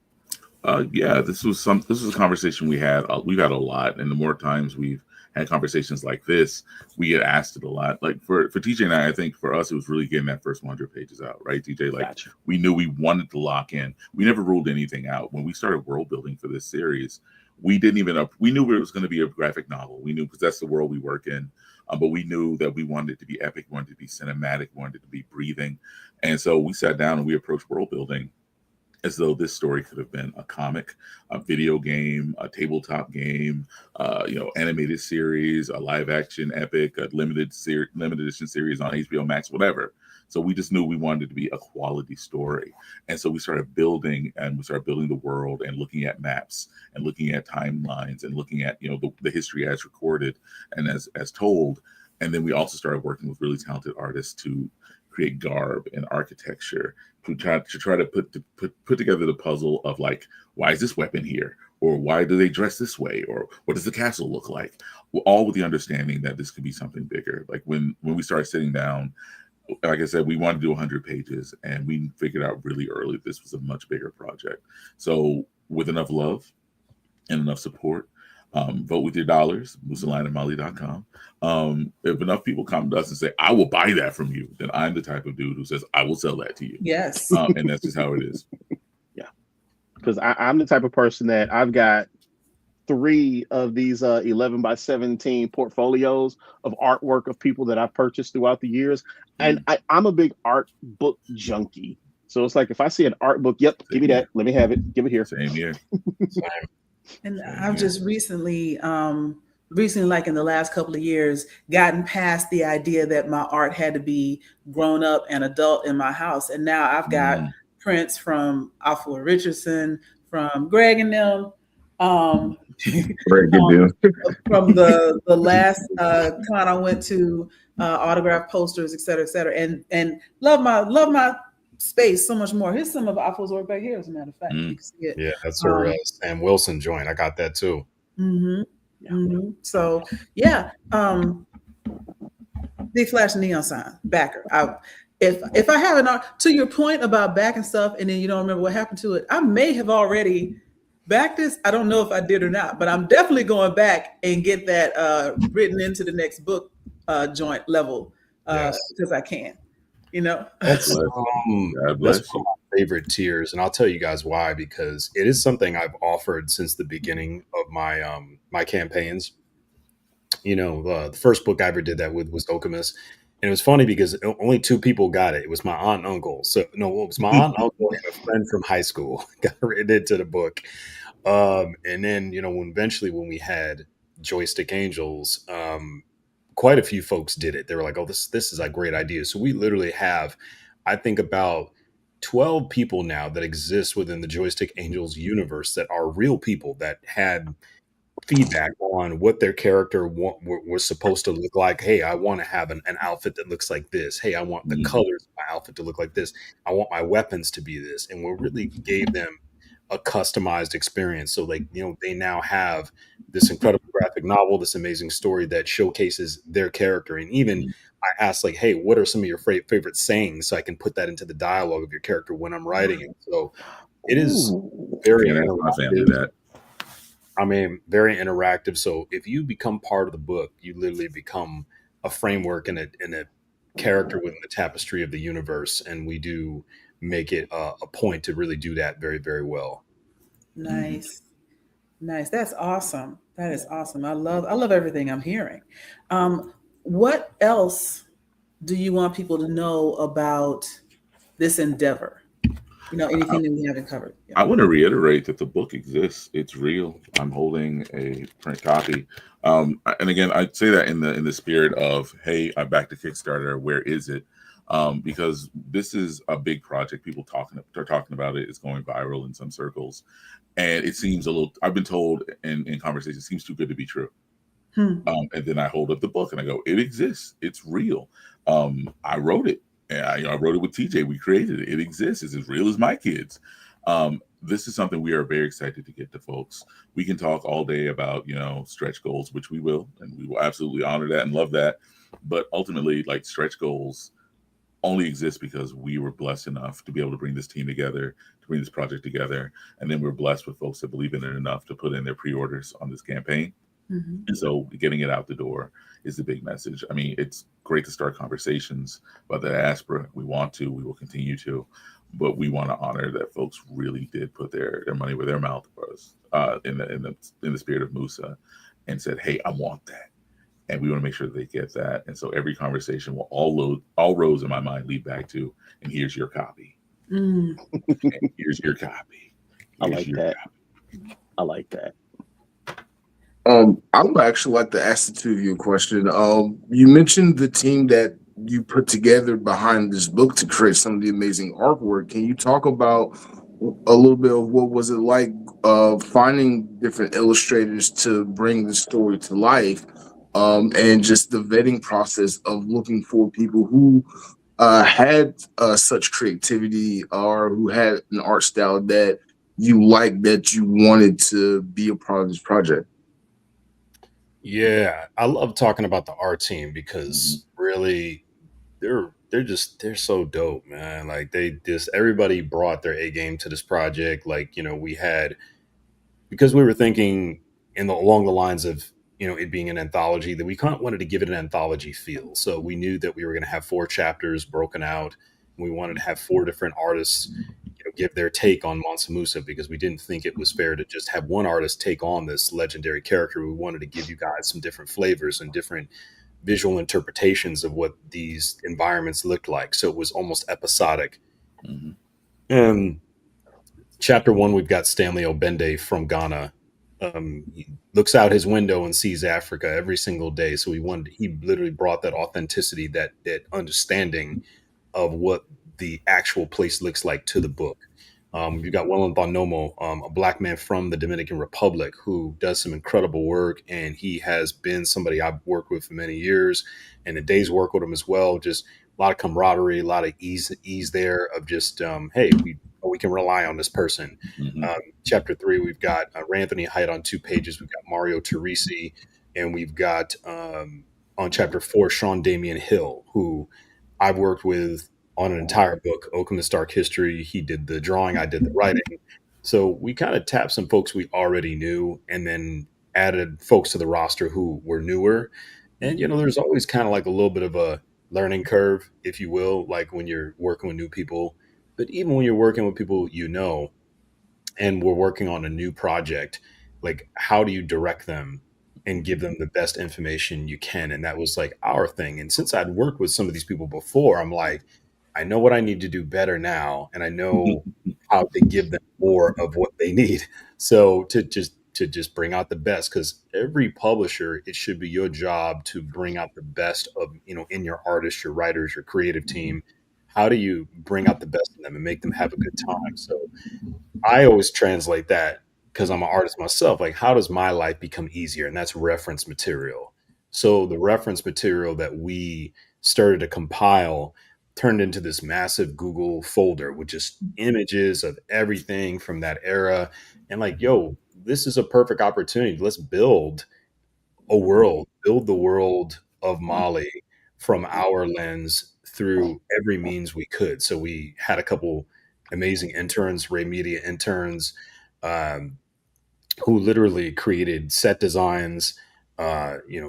This was a conversation we had. We've had a lot, and the more times we've had conversations like this, we get asked it a lot. Like for TJ and I think for us, it was really getting that first 100 pages out, right, TJ? Like, gotcha. We knew we wanted to lock in. We never ruled anything out. When we started world building for this series, we knew it was going to be a graphic novel. We knew, because that's the world we work in. But we knew that we wanted it to be epic, we wanted it to be cinematic, we wanted it to be breathing. And so we sat down and we approached world building as though this story could have been a comic, a video game, a tabletop game, animated series, a live action epic, a limited edition series on HBO Max, whatever. So we just knew we wanted it to be a quality story. And so we started building the world and looking at maps and looking at timelines and looking at, the history as recorded and as told. And then we also started working with really talented artists to create garb and architecture to try to put together the puzzle of, like, why is this weapon here, or why do they dress this way, or what does the castle look like, all with the understanding that this could be something bigger. Like when we started sitting down, like I said, we wanted to do 100 pages, and we figured out really early this was a much bigger project. So with enough love and enough support, vote with your dollars, MusaLionandMolly.com. If enough people come to us and say, I will buy that from you, then I'm the type of dude who says, I will sell that to you. Yes. And that's just how it is. Yeah. Because I'm the type of person that I've got 3 of these 11 by 17 portfolios of artwork of people that I've purchased throughout the years. And I'm a big art book junkie. So it's like, if I see an art book, yep, give me that. Let me have it. Give it here. Same here. And I've just recently, like in the last couple of years, gotten past the idea that my art had to be grown up and adult in my house. And now I've got prints from Alpha Richardson, from Greg and them, from the last con I went to, autograph posters, et cetera, and love my space so much more. Here's some of Alpha's work back here, as a matter of fact. You can see it. Yeah, that's her Sam Wilson joint. I got that too. So yeah, big flash neon sign backer. If I have an art, to your point about backing stuff and then you don't remember what happened to it, I may have already backed this. I don't know if I did or not, but I'm definitely going back and get that written into the next book joint level because I can. That's one of my favorite tiers, and I'll tell you guys why, because it is something I've offered since the beginning of my my campaigns. The first book I ever did that with was Okamus, and it was funny because only 2 people got it. It was my aunt and uncle. So no, it was my aunt and uncle and a friend from high school got written into the book. And then when we had Joystick Angels, quite a few folks did it. They were like, oh, this is a great idea. So we literally have, I think, about 12 people now that exist within the Joystick Angels universe that are real people that had feedback on what their character was supposed to look like. Hey, I want to have an outfit that looks like this. Hey, I want the colors of my outfit to look like this. I want my weapons to be this. And we really gave them a customized experience. So they now have this incredible graphic novel, this amazing story that showcases their character. And even I asked hey, what are some of your favorite sayings so I can put that into the dialogue of your character when I'm writing it. So it is very interactive. Very interactive. So if you become part of the book, you literally become a framework and a character within the tapestry of the universe. And we do make it a point to really do that very, very well. Nice. That's awesome. That is awesome. I love everything I'm hearing. What else do you want people to know about this endeavor? Anything that we haven't covered? I want to reiterate that the book exists. It's real. I'm holding a print copy. And again, I say that in the spirit of, hey, I backed a Kickstarter. Where is it? Because this is a big project. People are talking about it. It's going viral in some circles. And it seems I've been told in conversations, it seems too good to be true. And then I hold up the book and I go, it exists. It's real. I wrote it. And I wrote it with TJ. We created it. It exists. It's as real as my kids. This is something we are very excited to get to folks. We can talk all day about, stretch goals, which we will, and we will absolutely honor that and love that. But ultimately, stretch goals only exist because we were blessed enough to be able to bring this team together, to bring this project together. And then we're blessed with folks that believe in it enough to put in their pre-orders on this campaign. And so getting it out the door is the big message. It's great to start conversations about the diaspora. We will continue to, but we want to honor that folks really did put their money where their mouth was, in the spirit of Musa, and said, hey, I want that. And we want to make sure that they get that. And so every conversation will all roads in my mind lead back to, and here's your copy. And here's your copy. I like that. I would actually like to ask the 2 of you a question. You mentioned the team that you put together behind this book to create some of the amazing artwork. Can you talk about a little bit of what was it like finding different illustrators to bring the story to life, and just the vetting process of looking for people who had such creativity or who had an art style that you liked, that you wanted to be a part of this project? Yeah, I love talking about the art team because really they're they're so dope, man. Like everybody brought their A game to this project. Like, we had, because we were thinking along the lines of, it being an anthology, that we kind of wanted to give it an anthology feel. So we knew that we were going to have 4 chapters broken out. We wanted to have 4 different artists, give their take on Mansa Musa, because we didn't think it was fair to just have one artist take on this legendary character. We wanted to give you guys some different flavors and different visual interpretations of what these environments looked like. So it was almost episodic. Mm-hmm. And chapter 1, we've got Stanley Obende from Ghana. He looks out his window and sees Africa every single day. So he literally brought that authenticity, that understanding of what the actual place looks like to the book. You've got Welland Nomo, a Black man from the Dominican Republic who does some incredible work. And he has been somebody I've worked with for many years, and a day's work with him as well. Just a lot of camaraderie, a lot of ease there of just, hey, we can rely on this person. Mm-hmm. Chapter 3, we've got Ranthony Height on 2 pages. We've got Mario Teresi, and we've got on chapter 4, Sean Damian Hill, who I've worked with on an entire book, Okina's Dark History. He did the drawing, I did the writing. So we kind of tapped some folks we already knew, and then added folks to the roster who were newer. And, there's always kind of like a little bit of a learning curve, if you will, like when you're working with new people. But even when you're working with people, and we're working on a new project, like, how do you direct them and give them the best information you can? And that was like our thing. And since I'd worked with some of these people before, I'm like, I know what I need to do better now, and I know how to give them more of what they need. So to just bring out the best, because every publisher, it should be your job to bring out the best of, in your artists, your writers, your creative team. How do you bring out the best in them and make them have a good time? So I always translate that, because I'm an artist myself. Like, how does my life become easier? And that's reference material. So the reference material that we started to compile turned into this massive Google folder with just images of everything from that era. And like, yo, this is a perfect opportunity. Let's build the world of Mali from our lens through every means we could. So we had a couple amazing interns, Ray Media interns, who literally created set designs,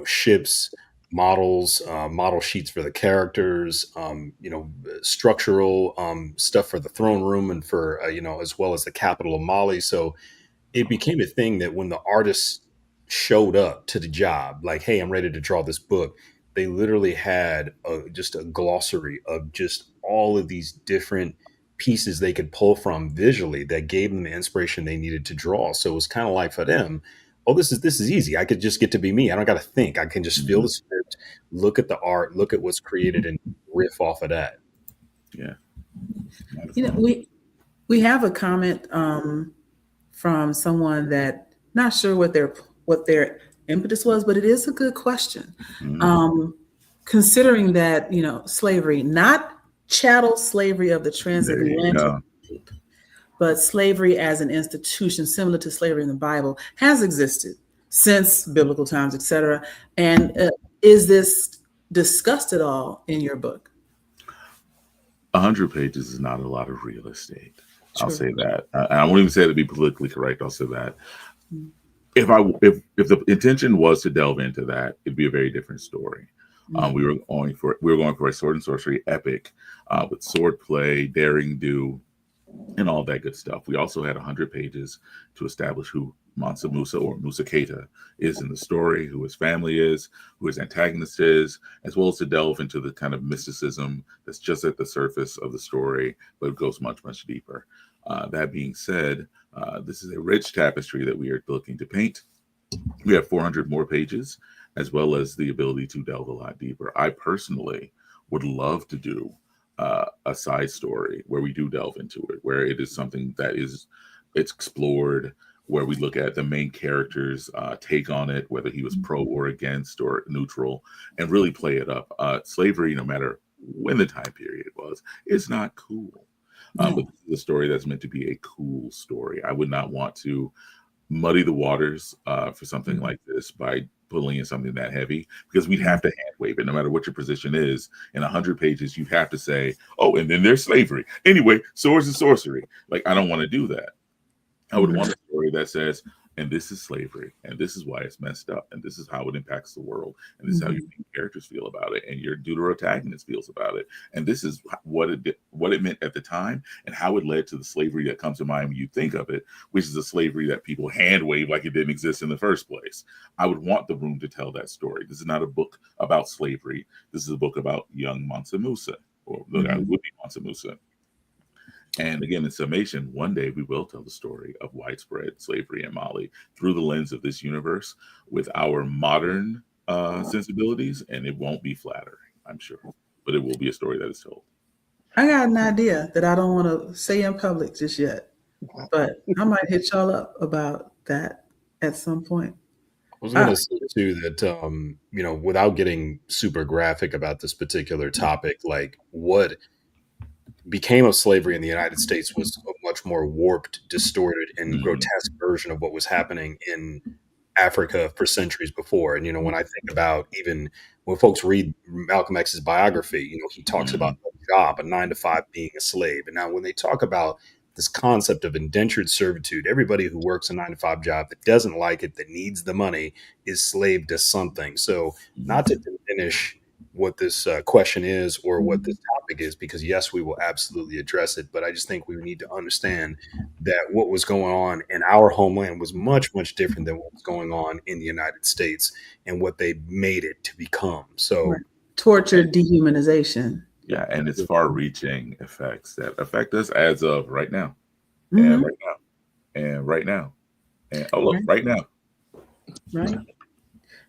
ships, models, model sheets for the characters, structural stuff for the throne room, and for, as well as the capital of Mali. So it became a thing that when the artists showed up to the job, like, hey, I'm ready to draw this book, they literally had just a glossary of just all of these different pieces they could pull from visually that gave them the inspiration they needed to draw. So it was kind of like, for them, oh, this is easy. I could just get to be me. I don't got to think. I can just feel the script, look at the art, look at what's created, and riff off of that. Yeah. We have a comment from someone that not sure what their impetus was, but it is a good question. Mm-hmm. Considering that, slavery, not chattel slavery of the transatlantic, but slavery as an institution similar to slavery in the Bible has existed since biblical times, etc. And is this discussed at all in your book? 100 pages is not a lot of real estate. True. I'll say that. I won't even say it to be politically correct. I'll say that. If the intention was to delve into that, it'd be a very different story. We were going for a sword and sorcery epic with sword play, daring do, and all that good stuff. We also had 100 pages to establish who Mansa Musa, or Musa Keita, is in the story, who his family is, who his antagonist is, as well as to delve into the kind of mysticism that's just at the surface of the story, but it goes much, much deeper. That being said, this is a rich tapestry that we are looking to paint. We have 400 more pages, as well as the ability to delve a lot deeper. I personally would love to do a side story where we do delve into it, where it is something that it's explored, where we look at the main character's take on it, whether he was pro or against or neutral, and really play it up. Slavery, no matter when the time period it was, is not cool. But this is a story that's meant to be a cool story. I would not want to muddy the waters for something like this by pulling in something that heavy, because we'd have to hand wave it no matter what your position is. In 100 pages, you have to say, oh, and then there's slavery. Anyway, swords and sorcery. Like, I don't want to do that. I would want a story that says, and this is slavery, and this is why it's messed up, and this is how it impacts the world, and this is how your characters feel about it, and your deuterotagonist feels about it, and this is what it meant at the time, and how it led to the slavery that comes to mind when you think of it, which is a slavery that people hand wave like it didn't exist in the first place. I would want the room to tell that story. This is not a book about slavery. This is a book about young Mansa Musa, or the guy who would be Mansa Musa. And again, in summation, one day we will tell the story of widespread slavery in Mali through the lens of this universe with our modern sensibilities, and it won't be flattering, I'm sure, but it will be a story that is told. I got an idea that I don't want to say in public just yet, but I might hit y'all up about that at some point. I was going to say too that, without getting super graphic about this particular topic, like what became of slavery in the United States was a much more warped, distorted, and grotesque version of what was happening in Africa for centuries before. And, when I think about even when folks read Malcolm X's biography, he talks about a job, a 9-to-5 being a slave. And now when they talk about this concept of indentured servitude, everybody who works a 9-to-5 job that doesn't like it, that needs the money, is slave to something. So not to diminish what this question is or what this topic is, because yes, we will absolutely address it. But I just think we need to understand that what was going on in our homeland was much, much different than what was going on in the United States and what they made it to become. So torture, dehumanization. Yeah, and it's far-reaching effects that affect us as of right now, and right now, and right now, and right now. Right.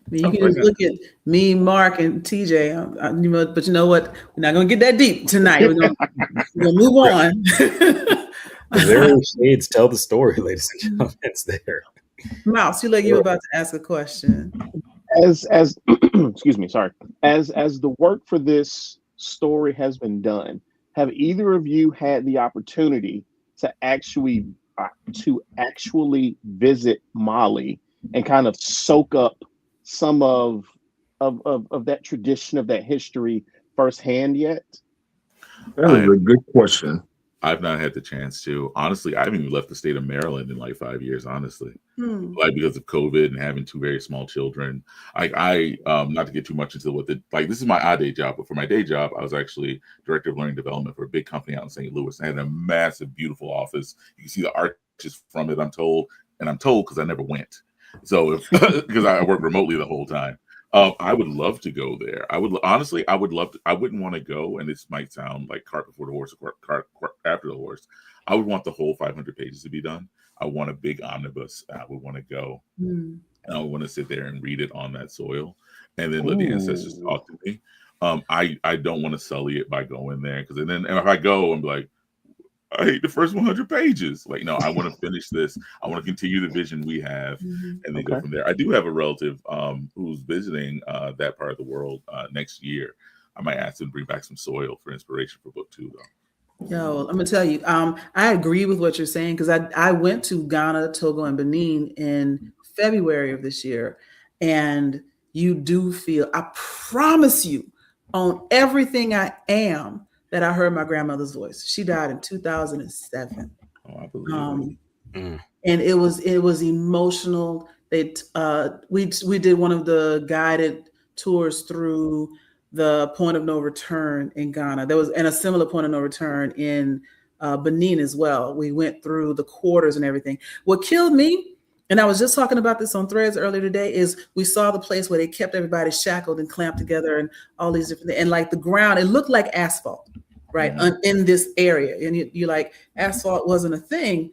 You can just look at me, Mark, and TJ. But you know what? We're not going to get that deep tonight. We're going to move on. There are shades. Tell the story, ladies and gentlemen. It's there. Mouse, you were about to ask a question. As excuse me, sorry. As the work for this story has been done, have either of you had the opportunity to actually visit Mali and kind of soak up some of that tradition, of that history firsthand yet? That is a good question. I've not had the chance to. Honestly, I haven't even left the state of Maryland in like 5 years, honestly. Like, because of COVID and having two very small children. I not to get too much into this is my odd day job, but for my day job, I was actually director of learning development for a big company out in St. Louis. I had a massive, beautiful office. You can see the arches from it, I'm told. And I'm told because I never went. So because I work remotely the whole time. I would love to go there. I would love to. I wouldn't want to go, and this might sound like cart before the horse or cart after the horse. I would want the whole 500 pages to be done. I want a big omnibus. I would want to go, and I would want to sit there and read it on that soil, and then let the ancestors talk to me. I don't want to sully it by going there, because then if I go, I'm like, I hate the first 100 pages. Like, no, I want to finish this. I want to continue the vision we have, and then go from there. I do have a relative who's visiting that part of the world next year. I might ask him to bring back some soil for inspiration for book 2, though. Yo, I'm gonna tell you, I agree with what you're saying, because I went to Ghana, Togo, and Benin in February of this year, and you do feel, I promise you, on everything I am, that I heard my grandmother's voice. She died in 2007. Oh, I believe it. And it was emotional. We did one of the guided tours through the point of no return in Ghana. There was, and a similar point of no return in Benin as well. We went through the quarters and everything. What killed me, and I was just talking about this on Threads earlier today, is we saw the place where they kept everybody shackled and clamped together and all these different things. And like the ground, it looked like asphalt, right? In this area. And you're like, asphalt wasn't a thing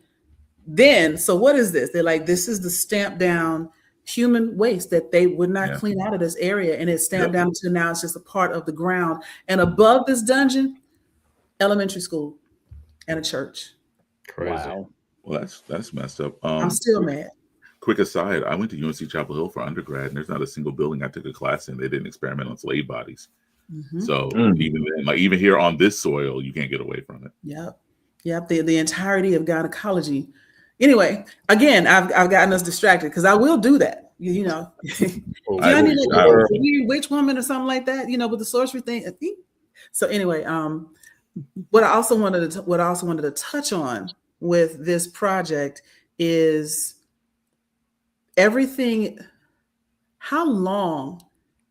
then. So what is this? They're like, this is the stamped down human waste that they would not clean out of this area. And it's stamped down to now it's just a part of the ground. And above this dungeon, elementary school and a church. Crazy. Wow. Well, that's messed up. I'm still mad. Quick aside, I went to UNC Chapel Hill for undergrad, and there's not a single building I took a class in they didn't experiment on slave bodies. So even then, like even here on this soil, you can't get away from it. Yep. The entirety of gynecology. Anyway, again, I've gotten us distracted, because I will do that. you know, Well, do y'all need like a sure. weird witch woman or something like that? You know, with the sorcery thing. So anyway, what I also wanted to touch on with this project is everything. How long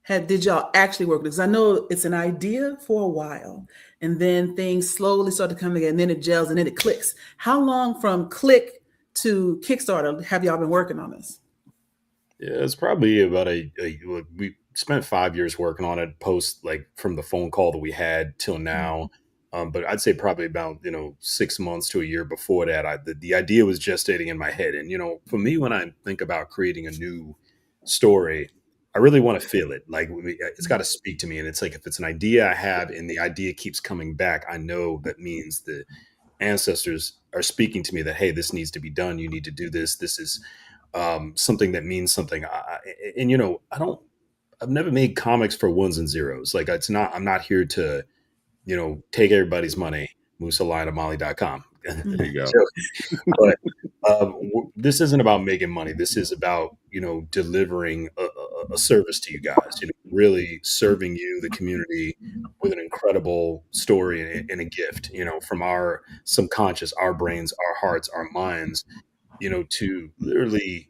did y'all actually work? Because I know it's an idea for a while, and then things slowly start to come together, and then it gels, and then it clicks. How long from click to Kickstarter have y'all been working on this? Yeah, it's probably about we spent 5 years working on it, post like from the phone call that we had till now. But I'd say probably about 6 months to a year before that, the idea was gestating in my head. And for me, when I think about creating a new story, I really want to feel it. Like it's got to speak to me. And it's like if it's an idea I have and the idea keeps coming back, I know that means the ancestors are speaking to me that, hey, this needs to be done. You need to do this. This is something that means something. I've never made comics for ones and zeros. Like I'm not here to, take everybody's money, MusaLionofMali.com. There you go. But this isn't about making money. This is about, delivering a service to you guys, really serving you, the community, with an incredible story and a gift, from our subconscious, our brains, our hearts, our minds, to literally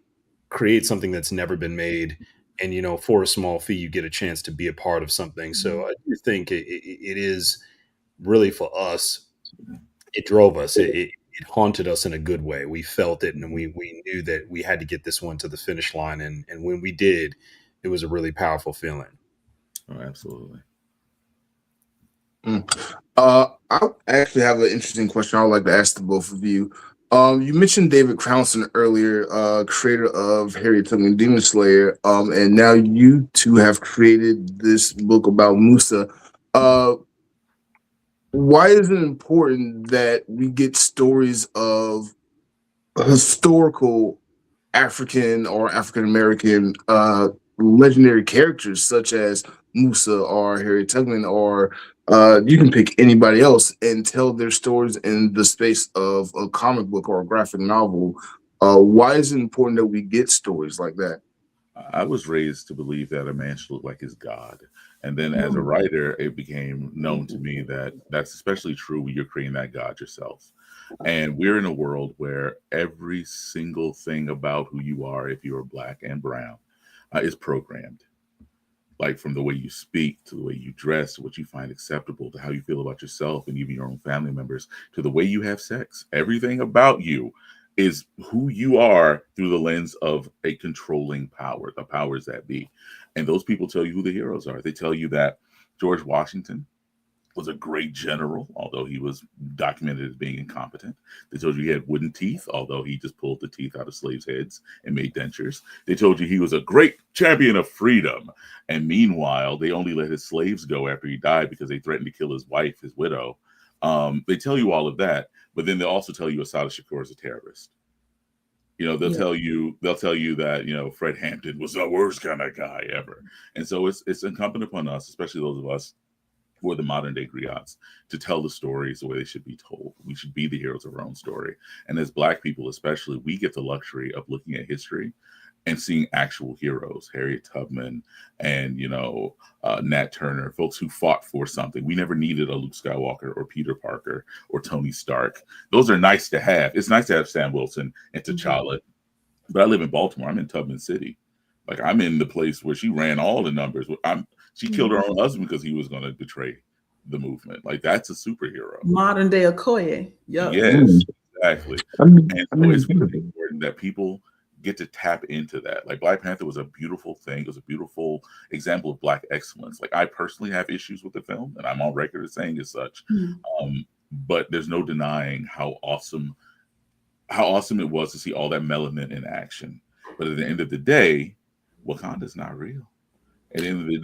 create something that's never been made. And, for a small fee, you get a chance to be a part of something. So I do think it is really for us. It drove us. It haunted us in a good way. We felt it, and we knew that we had to get this one to the finish line. And when we did, it was a really powerful feeling. Oh, absolutely. I actually have an interesting question I'd like to ask the both of you. You mentioned David Crownson earlier, creator of Harriet Tubman Demon Slayer, and now you two have created this book about Musa. Why is it important that we get stories of historical African or African American legendary characters such as Musa or Harriet Tubman, or you can pick anybody else, and tell their stories in the space of a comic book or a graphic novel? Why is it important that we get stories like that? I was raised to believe that a man should look like his God. And then as a writer, it became known to me that that's especially true when you're creating that God yourself. And we're in a world where every single thing about who you are, if you're black and brown, is programmed. Like from the way you speak, to the way you dress, to what you find acceptable, to how you feel about yourself and even your own family members, to the way you have sex. Everything about you is who you are through the lens of a controlling power, the powers that be. And those people tell you who the heroes are. They tell you that George Washington was a great general, although he was documented as being incompetent. They told you he had wooden teeth, although he just pulled the teeth out of slaves' heads and made dentures. They told you he was a great champion of freedom. And meanwhile, they only let his slaves go after he died because they threatened to kill his wife, his widow. They tell you all of that, but then they'll also tell you Assata Shakur is a terrorist. They'll tell you that, Fred Hampton was the worst kind of guy ever. And so it's incumbent upon us, especially those of us who are the modern day griots, to tell the stories the way they should be told. We should be the heroes of our own story. And as Black people, especially, we get the luxury of looking at history and seeing actual heroes, Harriet Tubman and, Nat Turner, folks who fought for something. We never needed a Luke Skywalker or Peter Parker or Tony Stark. Those are nice to have. It's nice to have Sam Wilson and T'Challa. But I live in Baltimore. I'm in Tubman City. Like, I'm in the place where she ran all the numbers. She killed her own husband because he was going to betray the movement. Like, that's a superhero. Modern day Okoye. Yep. Yes, exactly. And so it's really important that people get to tap into that. Like, Black Panther was a beautiful thing. It was a beautiful example of Black excellence. Like, I personally have issues with the film, and I'm on record as saying as such. But there's no denying how awesome it was to see all that melanin in action. But at the end of the day, Wakanda's not real. At the end of the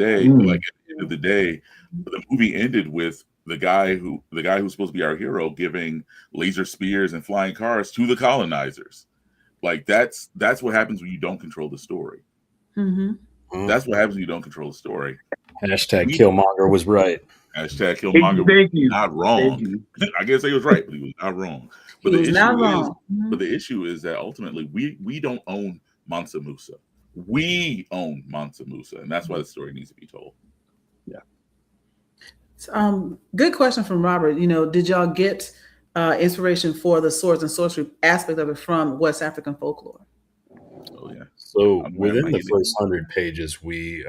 day, the movie ended with the guy who's supposed to be our hero giving laser spears and flying cars to the colonizers. Like, that's what happens when you don't control the story. That's what happens when you don't control the story. Killmonger was right. Killmonger was not wrong. I guess he was right, but he was not wrong. But the issue is that ultimately we don't own Mansa Musa. we own Mansa Musa, and that's why the story needs to be told. Yeah. Good question from Robert. Did y'all get inspiration for the swords and sorcery aspect of it from West African folklore? Oh yeah. So within the first 100 pages, we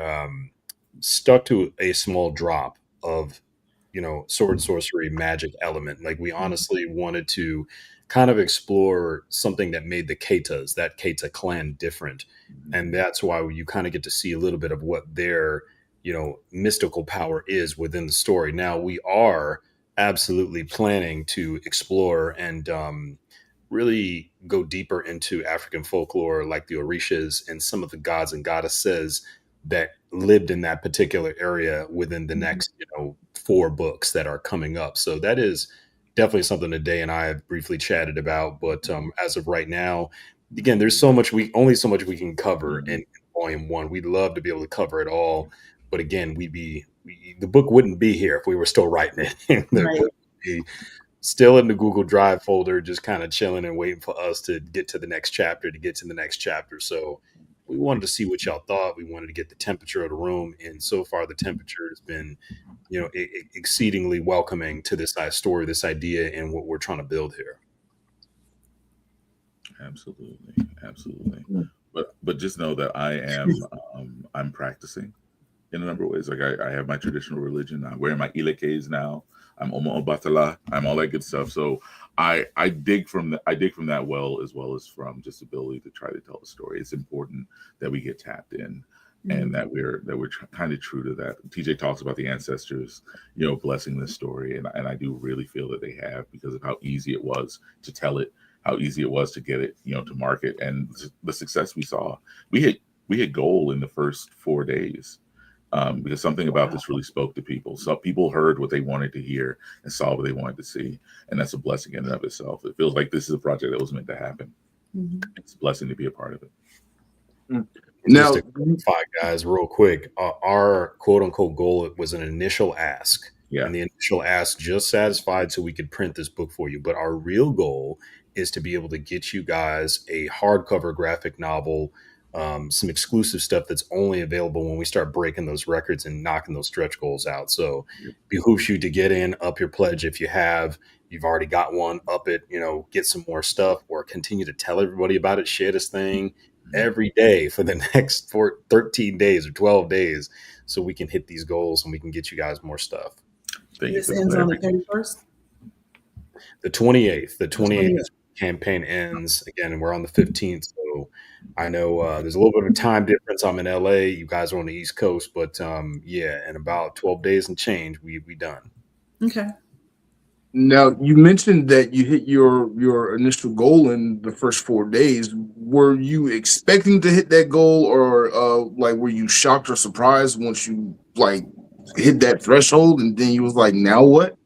stuck to a small drop of, sword sorcery magic element. Like we honestly wanted to kind of explore something that made the Ketas, that Keta clan, different. And that's why you kind of get to see a little bit of what their, mystical power is within the story. Now we are absolutely planning to explore and really go deeper into African folklore, like the Orishas and some of the gods and goddesses that lived in that particular area within the next, 4 books that are coming up. So that is definitely something that Day and I have briefly chatted about. But as of right now, again, there's only so much we can cover in volume 1. We'd love to be able to cover it all, but again, the book wouldn't be here if we were still writing it. The book would be still in the Google Drive folder, just kind of chilling and waiting for us to get to the next chapter, So we wanted to see what y'all thought. We wanted to get the temperature of the room. And so far the temperature has been, exceedingly welcoming to this story, this idea, and what we're trying to build here. Absolutely. But just know that I am, I'm practicing in a number of ways. Like I have my traditional religion. I'm wearing my ilekes now. I'm Omo Obatala. I'm all that good stuff. So I dig from that well as from just ability to try to tell a story. It's important that we get tapped in, and that we're kind of true to that. TJ talks about the ancestors, blessing this story, and I do really feel that they have, because of how easy it was to tell it, how easy it was to get it, to market, and the success we saw. We hit goal in the first 4 days. Because something about this really spoke to people. So people heard what they wanted to hear and saw what they wanted to see. And that's a blessing in and of itself. It feels like this is a project that was meant to happen. It's a blessing to be a part of it. Now, just to clarify, guys, real quick, our quote unquote goal was an initial ask. Yeah. And the initial ask just satisfied so we could print this book for you. But our real goal is to be able to get you guys a hardcover graphic novel, some exclusive stuff that's only available when we start breaking those records and knocking those stretch goals out. So behooves you to get in, up your pledge if you've already got one, up it, get some more stuff, or continue to tell everybody about it, share this thing every day for the next 13 days or 12 days so we can hit these goals and we can get you guys more stuff. This ends on the 31st? The 28th. The 28th is campaign ends again, and we're on the 15th. So I know there's a little bit of a time difference. I'm in LA, you guys are on the East Coast, but in about 12 days and change, we done. Okay. Now, you mentioned that you hit your initial goal in the first 4 days. Were you expecting to hit that goal, or were you shocked or surprised once you hit that threshold, and then you was like, now what?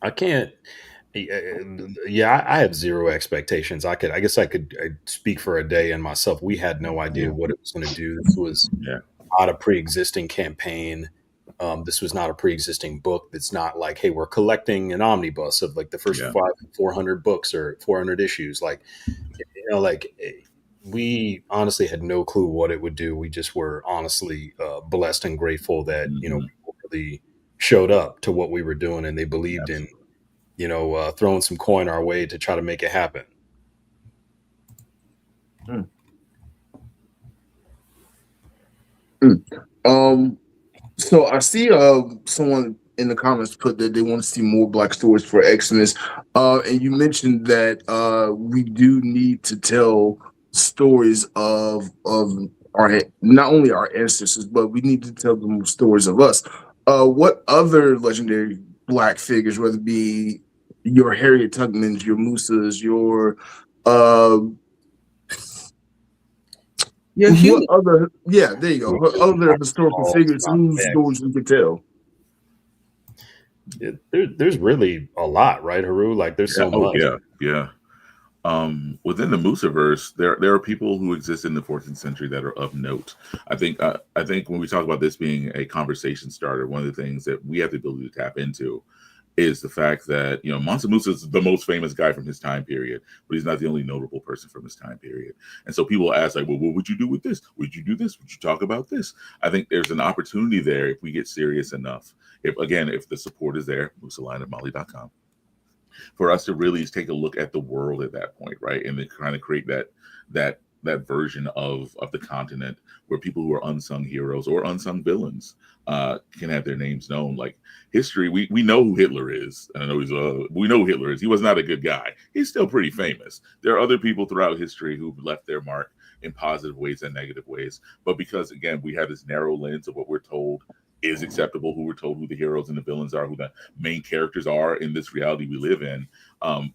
I can't. I have zero expectations. I guess I could speak for a day and myself. We had no idea what it was going to do. This was not a pre-existing campaign. This was not a pre-existing book. It's not like, hey, we're collecting an omnibus of like the first 400 books or 400 issues. We honestly had no clue what it would do. We just were honestly blessed and grateful that, people really showed up to what we were doing, and they believed in, throwing some coin our way to try to make it happen. So I see someone in the comments put that they want to see more Black stories for Xmas. And you mentioned that we do need to tell stories of our, not only our ancestors, but we need to tell them stories of us. What other legendary Black figures, whether it be your Harriet Tubmans, your Musas, your there you go. What other historical figures whose stories we could tell? There's really a lot, right, Heru? Like there's so much. Within the Musaverse, there are people who exist in the 14th century that are of note. I think when we talk about this being a conversation starter, one of the things that we have the ability to tap into is the fact that, Mansa Musa is the most famous guy from his time period, but he's not the only notable person from his time period. And so people ask, like, well, what would you do with this? Would you do this? Would you talk about this? I think there's an opportunity there if we get serious enough. If the support is there, musalineofmali.com, for us to really take a look at the world at that point, right? And then kind of create that version of the continent where people who are unsung heroes or unsung villains can have their names known. Like history, we know who Hitler is, and I know we know who Hitler is. He was not a good guy. He's still pretty famous. There are other people throughout history who've left their mark in positive ways and negative ways, but because again we have this narrow lens of what we're told is acceptable, who we're told who the heroes and the villains are, who the main characters are in this reality we live in,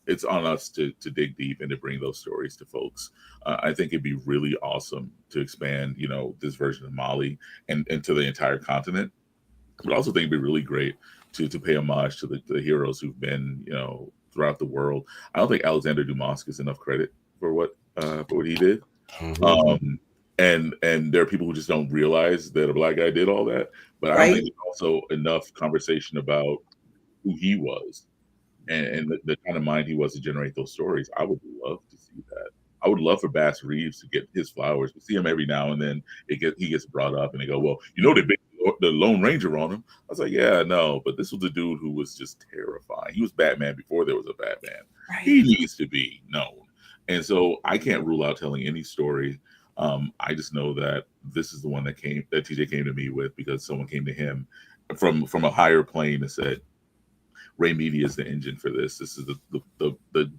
it's on us to dig deep and to bring those stories to folks. I think it'd be really awesome to expand, this version of Mali and to the entire continent. But I also think it'd be really great to pay homage to the heroes who've been, throughout the world. I don't think Alexander Dumas gets enough credit for what he did. Mm-hmm. And there are people who just don't realize that a Black guy did all that. But I don't think there's also enough conversation about who he was and the kind of mind he was to generate those stories. I would love to see that. I would love for Bass Reeves to get his flowers. We see him every now and then. He gets brought up, and they go, "Well, they based the Lone Ranger on him." I was like, "Yeah, no, but this was a dude who was just terrifying. He was Batman before there was a Batman. Right. He needs to be known." And so I can't rule out telling any story. I just know that this is the one that TJ came to me with because someone came to him from a higher plane and said, Ray Media is the engine for this. This is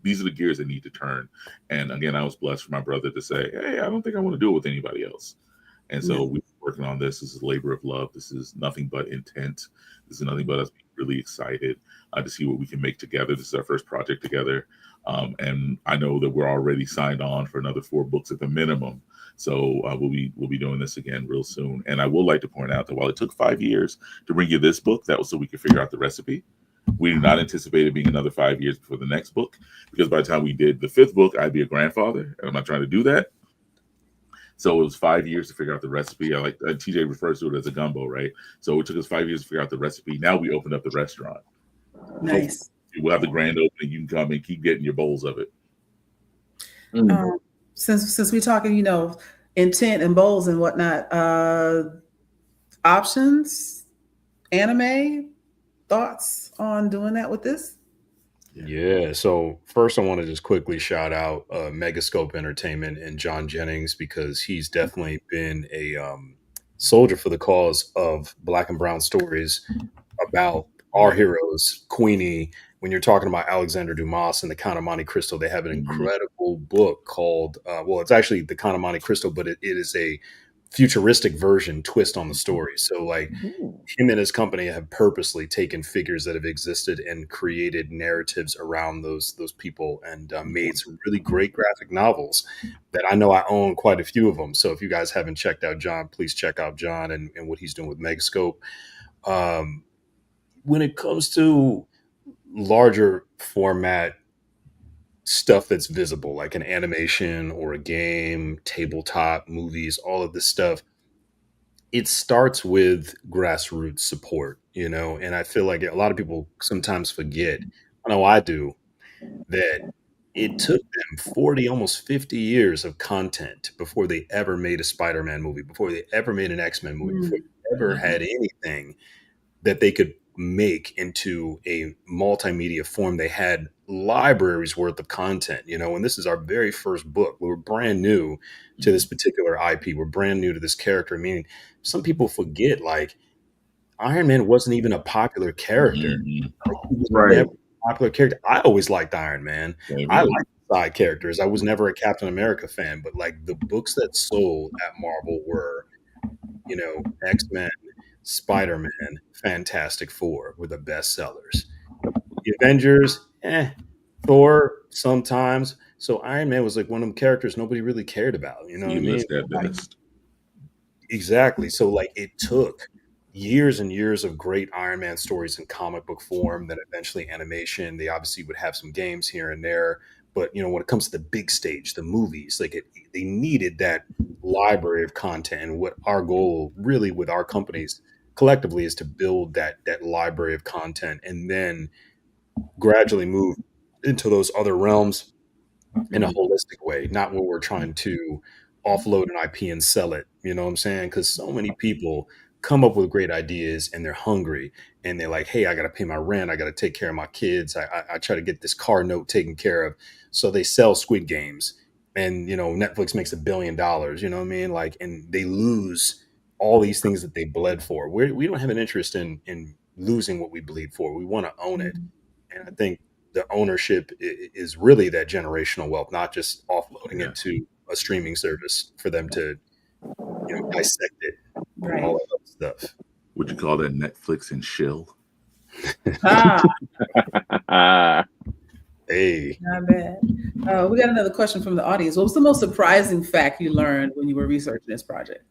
these are the gears that need to turn. And again, I was blessed for my brother to say, hey, I don't think I want to do it with anybody else. And so we're working on this. This is a labor of love. This is nothing but intent. This is nothing but us being really excited to see what we can make together. This is our first project together. And I know that we're already signed on for another 4 books at the minimum. So we'll be doing this again real soon. And I would like to point out that while it took 5 years to bring you this book, that was so we could figure out the recipe. We do not anticipate it being another 5 years before the next book, because by the time we did the 5th book, I'd be a grandfather, and I'm not trying to do that. So it was 5 years to figure out the recipe. I like TJ refers to it as a gumbo, right? So it took us 5 years to figure out the recipe. Now we opened up the restaurant. Nice. So we'll have the grand opening. You can come and keep getting your bowls of it. Since we're talking, intent and bowls and whatnot, options, anime, thoughts on doing that with this? Yeah. So first, I want to just quickly shout out Megascope Entertainment and John Jennings, because he's definitely been a soldier for the cause of Black and brown stories about our heroes. Queenie, when you're talking about Alexander Dumas and the Count of Monte Cristo, they have an incredible book called, it's actually the Count of Monte Cristo, but it is a futuristic version twist on the story. So like him and his company have purposely taken figures that have existed and created narratives around those people, and made some really great graphic novels that I know I own quite a few of them. So if you guys haven't checked out John, please check out John and what he's doing with Megascope. When it comes to larger format stuff that's visible, like an animation or a game, tabletop, movies, all of this stuff, it starts with grassroots support, and I feel like a lot of people sometimes forget, I know I do, that it took them 40, almost 50 years of content before they ever made a Spider-Man movie, before they ever made an X-Men movie, before they ever had anything that they could make into a multimedia form. They had libraries worth of content, and this is our very first book. We were brand new to this particular IP. We're brand new to this character. Meaning some people forget, like, Iron Man wasn't even a popular character. He was never a popular character. I always liked Iron Man. I liked side characters. I was never a Captain America fan, but like the books that sold at Marvel were, X-Men, Spider-Man, Fantastic Four were the best sellers. The Avengers, Thor sometimes. So Iron Man was like one of them characters nobody really cared about. You know what I mean? Like, exactly. So like it took years and years of great Iron Man stories in comic book form, then eventually animation. They obviously would have some games here and there. But, when it comes to the big stage, the movies, like they needed that library of content. And what our goal really with our companies collectively is to build that library of content and then gradually move into those other realms in a holistic way, not where we're trying to offload an IP and sell it. You know what I'm saying? Because so many people come up with great ideas and they're hungry and they're like, hey, I got to pay my rent. I got to take care of my kids. I try to get this car note taken care of. So they sell Squid Games and, Netflix makes $1 billion, you know what I mean? Like, and they lose all these things that they bled for. We don't have an interest in losing what we bleed for. We want to own it. And I think the ownership is really that generational wealth, not just offloading it to a streaming service for them to, dissect it and all that other stuff. Would you call that Netflix and shill? Hey, not bad. We got another question from the audience. What was the most surprising fact you learned when you were researching this project?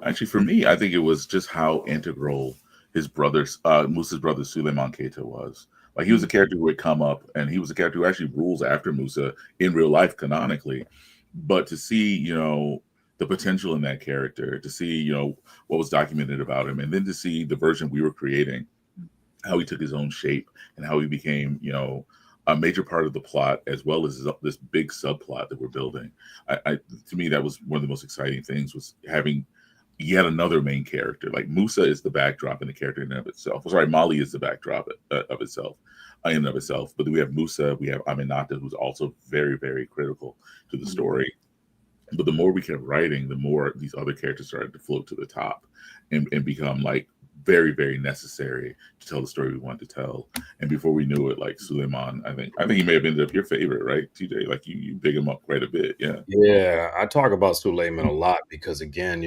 Actually, for me, I think it was just how integral his brothers, Musa's brother Suleiman Keita was. Like, he was a character who would come up, and he was a character who actually rules after Musa in real life canonically. But to see, the potential in that character, to see, what was documented about him, and then to see the version we were creating, how he took his own shape and how he became, a major part of the plot, as well as this big subplot that we're building. To me, that was one of the most exciting things, was having yet another main character. Like, Musa is the backdrop in the character in and of itself. Sorry, Mali is the backdrop of itself, in and of itself. But we have Musa, we have Aminata, who's also very, very critical to the story. But the more we kept writing, the more these other characters started to float to the top and become like very, very necessary to tell the story we wanted to tell. And before we knew it, like Suleiman, I think he may have ended up your favorite, right, TJ? Like, you big him up quite a bit. Yeah, I talk about Suleiman a lot because, again,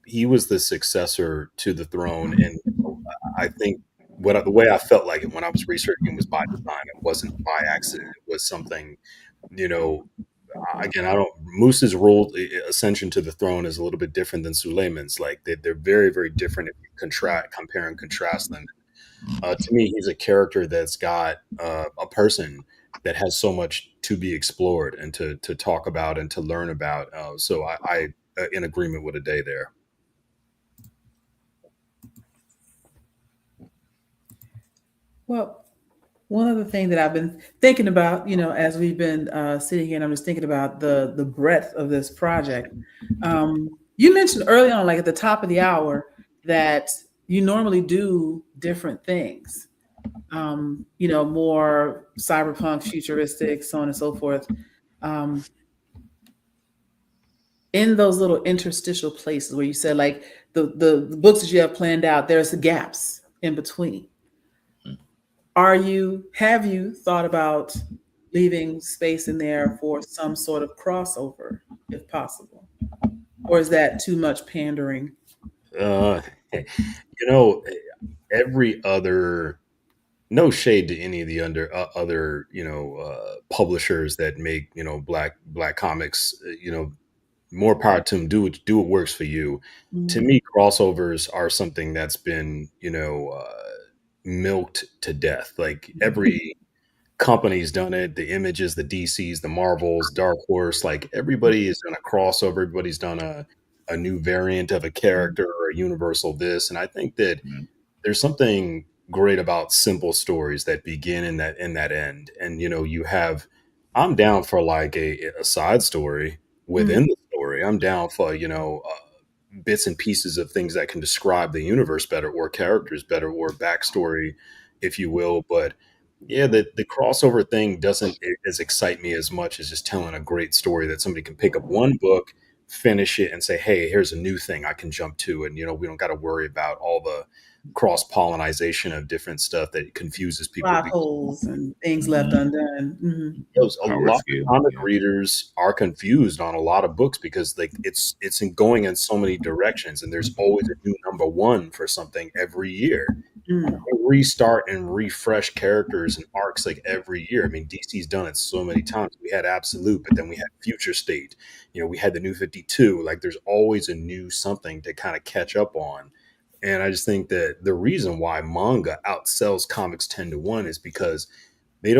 he was the successor to the throne, and I think the way I felt like it when I was researching was by design. It wasn't by accident. It was something, again, Musa's role, ascension to the throne, is a little bit different than Suleiman's. Like, they're very, very different if you compare and contrast them. To me, he's a character that's got a person that has so much to be explored and to talk about and to learn about. So I in agreement with Ade there. Well, one other thing that I've been thinking about, as we've been sitting here, and I'm just thinking about the breadth of this project. You mentioned early on, like at the top of the hour, that you normally do different things, more cyberpunk, futuristic, so on and so forth. In those little interstitial places where you said, like, the books that you have planned out, there's the gaps in between. Have you thought about leaving space in there for some sort of crossover, if possible? Or is that too much pandering? Every other, no shade to any of the other publishers that make black comics, more power to them. Do what works for you. To me, crossovers are something that's been milked to death. Like, every company's done it. The Images, the DCs, the Marvels, Dark Horse, like, everybody has done a crossover. Everybody's done a new variant of a character or a universal this. And I think that there's something great about simple stories that begin in that end. And I'm down for like a side story within the story. I'm down for bits and pieces of things that can describe the universe better, or characters better, or backstory, if you will. But yeah, the crossover thing doesn't excite me as much as just telling a great story that somebody can pick up one book, finish it, and say, hey, here's a new thing I can jump to. And we don't got to worry about all the cross-pollinization of different stuff that confuses people. Plot holes and things left undone. A lot of comic readers are confused on a lot of books because, like, it's going in so many directions, and there's always a new number one for something every year. Restart and refresh characters and arcs like every year. I mean, DC's done it so many times. We had Absolute, but then we had Future State. We had the New 52. Like, there's always a new something to kind of catch up on. And I just think that the reason why manga outsells comics 10-1 is because they're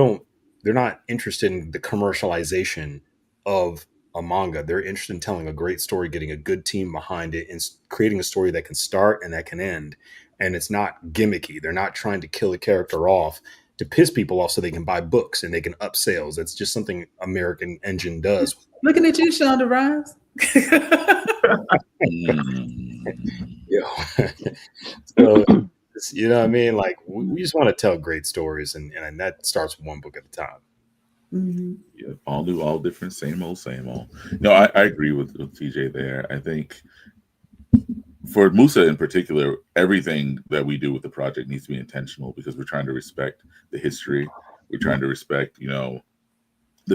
not interested in the commercialization of a manga. They're interested in telling a great story, getting a good team behind it, and creating a story that can start and that can end. and it's not gimmicky. They're not trying to kill a character off to piss people off so they can buy books and they can up sales. That's just something American Engine does. Looking at you, Shonda Rhimes. So, you know what I mean? Like, we just want to tell great stories, and that starts one book at a time. Mm-hmm. Yeah, all new, all different, same old, same old. No, I agree with TJ there. I think for Musa in particular, everything that we do with the project needs to be intentional because we're trying to respect the history. We're trying to respect, the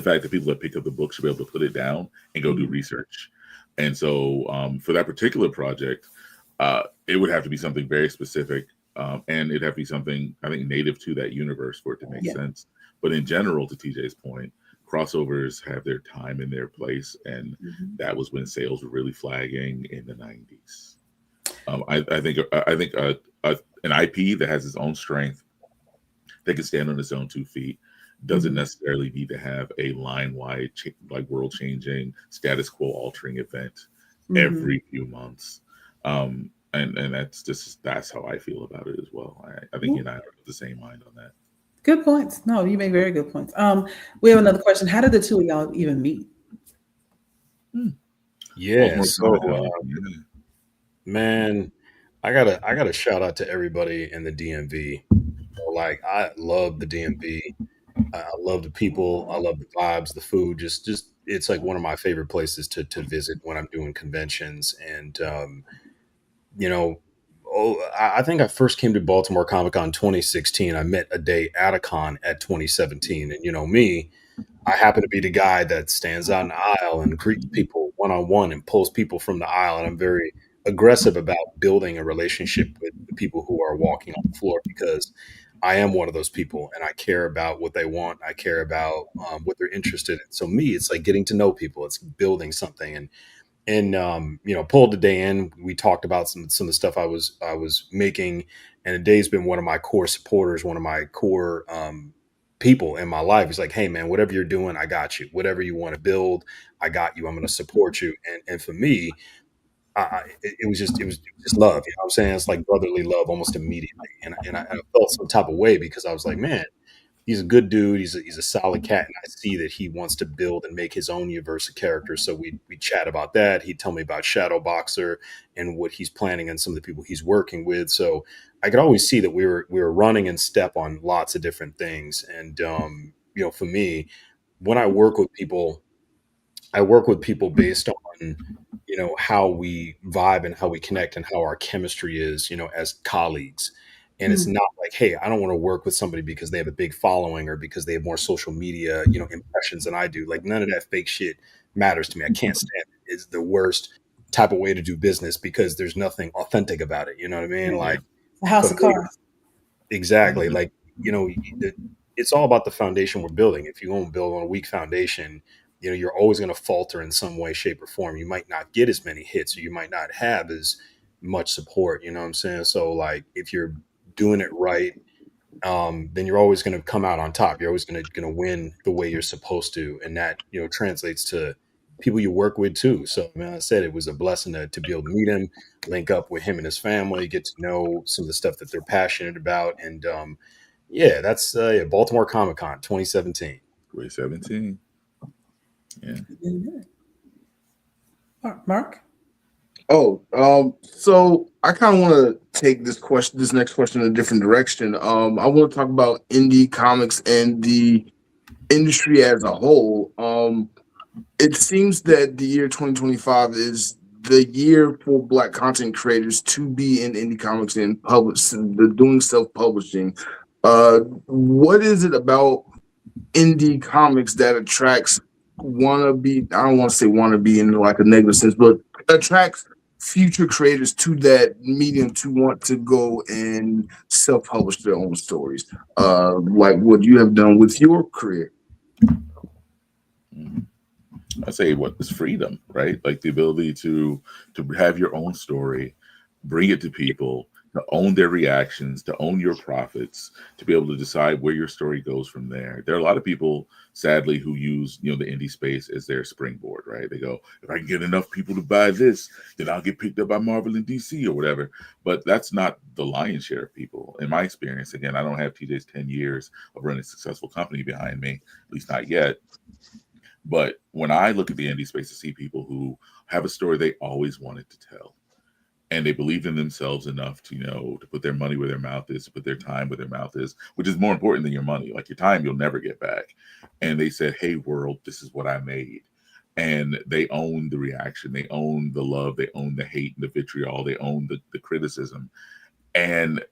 fact that people that pick up the book should be able to put it down and go do research. And so for that particular project, it would have to be something very specific. And it'd have to be something, I think, native to that universe for it to make sense. But in general, to TJ's point, crossovers have their time and their place. And that was when sales were really flagging in the 90s. I think an IP that has its own strength, that can stand on its own 2 feet, doesn't necessarily need to have a line-wide, like world-changing, status quo-altering event every few months. And that's how I feel about it as well. I think you and I are of the same mind on that. Good points. No, you make very good points. We have another question. How did the two of y'all even meet? Yeah, so man, I gotta shout out to everybody in the DMV. Like, I love the DMV. I love the people. I love the vibes, the food. Just it's like one of my favorite places to visit when I'm doing conventions. And I think I first came to Baltimore Comic Con 2016. I met Ade Heru at 2017, and me, I happen to be the guy that stands out in the aisle and greets people one-on-one and pulls people from the aisle. And I'm very aggressive about building a relationship with the people who are walking on the floor, because I am one of those people and I care about what they want. I care about what they're interested in. So me, it's like getting to know people. It's building something. And pulled the day in. We talked about some of the stuff I was making, and Ada's been one of my core supporters, one of my core people in my life. He's like, hey man, whatever you're doing, I got you. Whatever you want to build, I got you. I'm going to support you. And for me, it was just love. You know what I'm saying? It's like brotherly love almost immediately. And I felt some type of way because I was like, man, he's a good dude. He's a solid cat. And I see that he wants to build and make his own universe of characters. So we chat about that. He'd tell me about Shadow Boxer and what he's planning and some of the people he's working with. So I could always see that we were running in step on lots of different things. And, for me, when I work with people based on, how we vibe and how we connect and how our chemistry is, as colleagues. And it's not like, hey, I don't want to work with somebody because they have a big following or because they have more social media, impressions than I do. Like, none of that fake shit matters to me. I can't stand it. It's the worst type of way to do business because there's nothing authentic about it. You know what I mean? Like, a house of cards. Exactly. Like, it's all about the foundation we're building. If you want to build on a weak foundation, you're always going to falter in some way, shape, or form. You might not get as many hits, or you might not have as much support. You know what I'm saying? So, like, if you're doing it right, then you're always going to come out on top. You're always going to win the way you're supposed to, and that translates to people you work with too. So, I said it was a blessing to be able to meet him, link up with him and his family, get to know some of the stuff that they're passionate about, and that's Baltimore Comic Con 2017. 2017. Yeah. Mark? So I kind of want to take this next question in a different direction. I want to talk about indie comics and the industry as a whole. It seems that the year 2025 is the year for Black content creators to be in indie comics and doing self-publishing. What is it about indie comics that attracts wannabe? I don't want to say wannabe in like a negative sense, but attracts future creators to that medium to want to go and self-publish their own stories, like what you have done with your career? I say what is freedom, right? Like the ability to have your own story, bring it to people, to own their reactions, to own your profits, to be able to decide where your story goes from there. There are a lot of people, sadly, who use the indie space as their springboard, right? They go, if I can get enough people to buy this, then I'll get picked up by Marvel and DC or whatever. But that's not the lion's share of people. In my experience, again, I don't have TJ's 10 years of running a successful company behind me, at least not yet. But when I look at the indie space, I see people who have a story they always wanted to tell. And they believed in themselves enough to, to put their money where their mouth is, to put their time where their mouth is, which is more important than your money. Like your time, you'll never get back. And they said, hey, world, this is what I made. And they own the reaction. They own the love. They own the hate and the vitriol. They own the criticism. And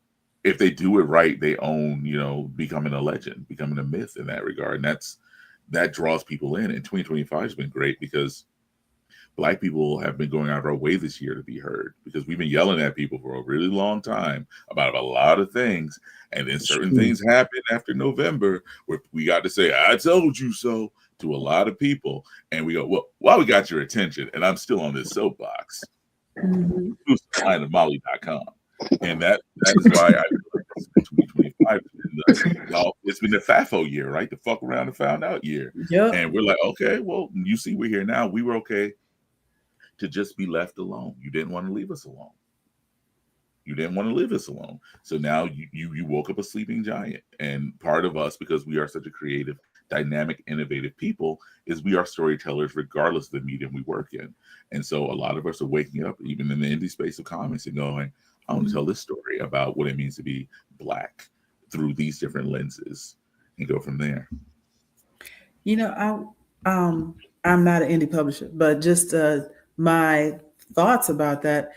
if they do it right, they own, becoming a legend, becoming a myth in that regard. And that draws people in. And 2025 has been great because Black people have been going out of our way this year to be heard, because we've been yelling at people for a really long time about a lot of things. And then certain things happen after November where we got to say, I told you so to a lot of people. And we go, well, while we got your attention, and I'm still on this soapbox, sword-and-sorcery.com. And that is why I feel like this 2025 it's been the FAFO year, right? The fuck around and found out year. Yep. And we're like, okay, well, you see, we're here now. We were okay to just be left alone. You didn't want to leave us alone. You didn't want to leave us alone. So now you woke up a sleeping giant. And part of us, because we are such a creative, dynamic, innovative people, is we are storytellers regardless of the medium we work in. And so a lot of us are waking up, even in the indie space of comics, and going, I want to tell this story about what it means to be Black through these different lenses, and go from there. I'm not an indie publisher, but just my thoughts about that,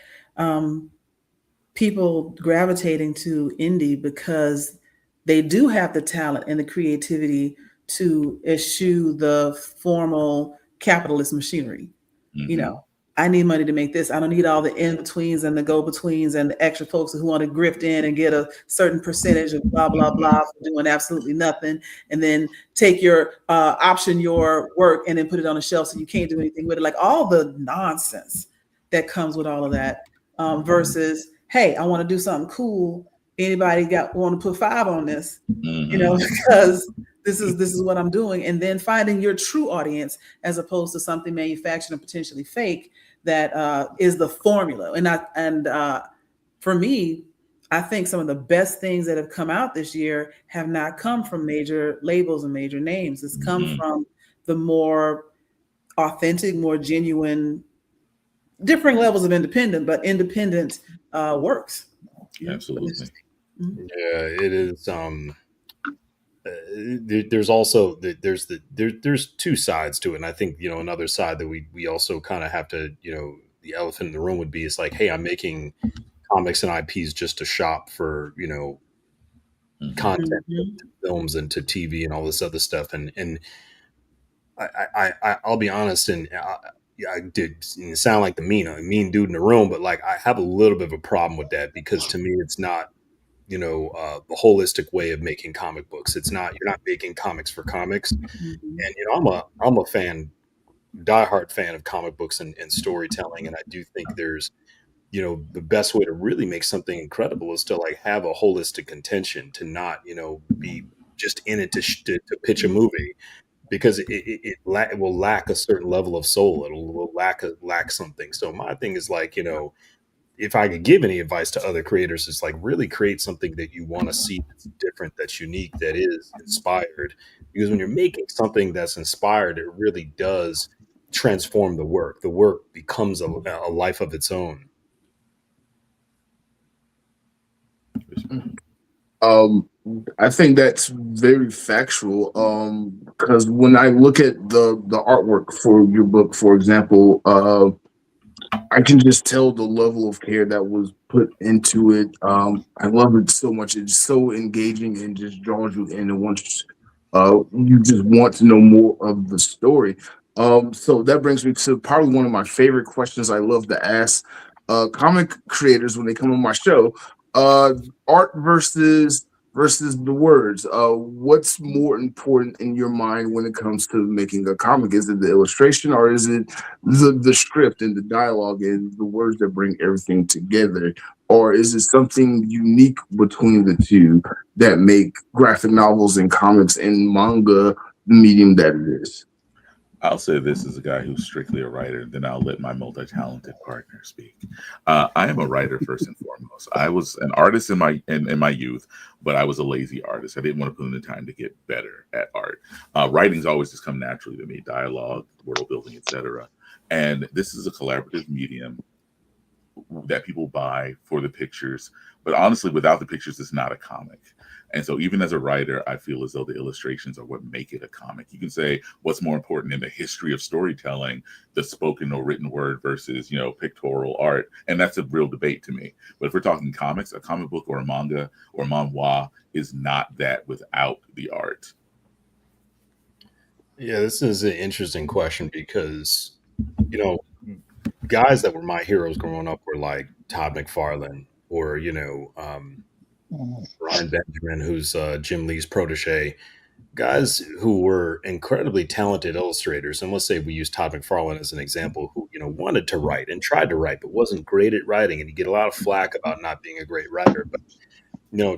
people gravitating to indie because they do have the talent and the creativity to eschew the formal capitalist machinery. Mm-hmm. I need money to make this. I don't need all the in-betweens and the go-betweens and the extra folks who want to grift in and get a certain percentage of blah, blah, blah for doing absolutely nothing. And then take your option, your work, and then put it on a shelf so you can't do anything with it. Like all the nonsense that comes with all of that versus, hey, I want to do something cool. Anybody want to put 5 on this? Mm-hmm. Because this is what I'm doing. And then finding your true audience as opposed to something manufactured and potentially fake that is the formula. And for me, I think some of the best things that have come out this year have not come from major labels and major names. It's come from the more authentic, more genuine, differing levels of independent, but independent works. Absolutely. Yeah, it is. There's also there's 2 sides to it, and I think another side that we also kind of have to the elephant in the room would be, it's like, hey, I'm making comics and IPs just to shop for content, to films and to TV and all this other stuff, and I'll be honest, and I did sound like the mean dude in the room, but like I have a little bit of a problem with that, because to me it's not the holistic way of making comic books. It's not, you're not making comics for comics. And I'm a fan, diehard fan of comic books and storytelling, and I do think there's the best way to really make something incredible is to like have a holistic intention, to not be just in it to pitch a movie, because it will lack a certain level of soul. It will lack something. So my thing is like, if I could give any advice to other creators, it's like really create something that you want to see that's different, that's unique, that is inspired. Because when you're making something that's inspired, it really does transform the work. The work becomes a life of its own. I think that's very factual. Because when I look at the artwork for your book, for example, I can just tell the level of care that was put into it. I love it so much. It's so engaging and just draws you in, and once you just want to know more of the story. So that brings me to probably one of my favorite questions I love to ask comic creators when they come on my show. Art versus versus the words. What's more important in your mind when it comes to making a comic? Is it the illustration, or is it the script and the dialogue and the words that bring everything together? Or is it something unique between the two that make graphic novels and comics and manga the medium that it is? I'll say this as a guy who's strictly a writer, then I'll let my multi-talented partner speak. I am a writer first and foremost. I was an artist in my youth, but I was a lazy artist. I didn't want to put in the time to get better at art. Writing's always just come naturally to me: dialogue, world building, etc. And this is a collaborative medium that people buy for the pictures. But honestly, without the pictures, it's not a comic. And so even as a writer, I feel as though the illustrations are what make it a comic. You can say what's more important in the history of storytelling, the spoken or written word versus, pictorial art. And that's a real debate to me. But if we're talking comics, a comic book or a manga or manhwa is not that without the art. Yeah, this is an interesting question because, you know, guys that were my heroes growing up were like Todd McFarlane or, Brian Benjamin, who's Jim Lee's protege, guys who were incredibly talented illustrators. And let's say we use Todd McFarlane as an example, who, wanted to write and tried to write, but wasn't great at writing. And you get a lot of flack about not being a great writer. But,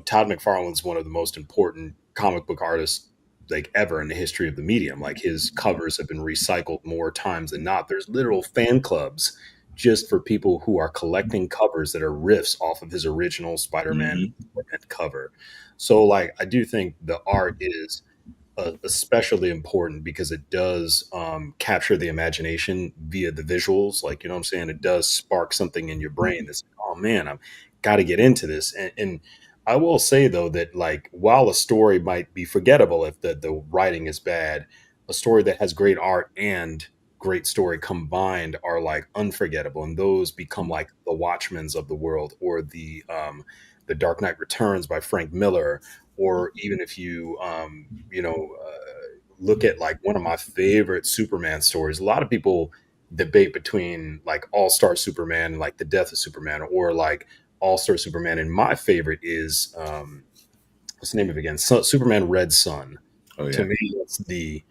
Todd McFarlane's one of the most important comic book artists like ever in the history of the medium. Like his covers have been recycled more times than not. There's literal fan clubs just for people who are collecting covers that are riffs off of his original Spider-Man cover. So like I do think the art is especially important because it does capture the imagination via the visuals. Like, you know what I'm saying? It does spark something in your brain that's, oh man, I've got to get into this. And I will say though that like while a story might be forgettable if the writing is bad, a story that has great art and great story combined are like unforgettable, and those become like the Watchmens of the world, or the Dark Knight Returns by Frank Miller, or even if you look at like one of my favorite Superman stories. A lot of people debate between like All Star Superman and like the Death of Superman, or like All Star Superman. And my favorite is what's the name of it again? Superman Red Sun. Oh yeah. To me, it's the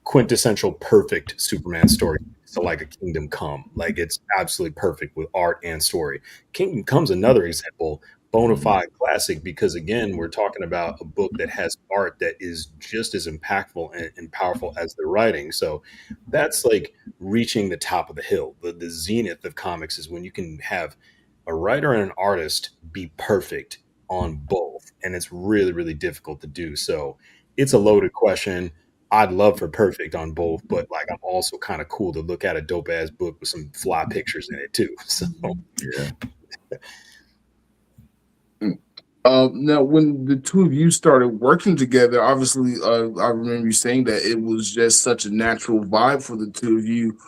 quintessential perfect Superman story. So like a Kingdom Come, like it's absolutely perfect with art and story. Kingdom Come's another example, bona fide classic, because again, we're talking about a book that has art that is just as impactful and powerful as the writing. So that's like reaching the top of the hill. The zenith of comics is when you can have a writer and an artist be perfect on both. And it's really, really difficult to do. So it's a loaded question. I'd love for perfect on both, but like I'm also kind of cool to look at a dope ass book with some fly pictures in it too. So Yeah. Now, when the two of you started working together, obviously, I remember you saying that it was just such a natural vibe for the two of you.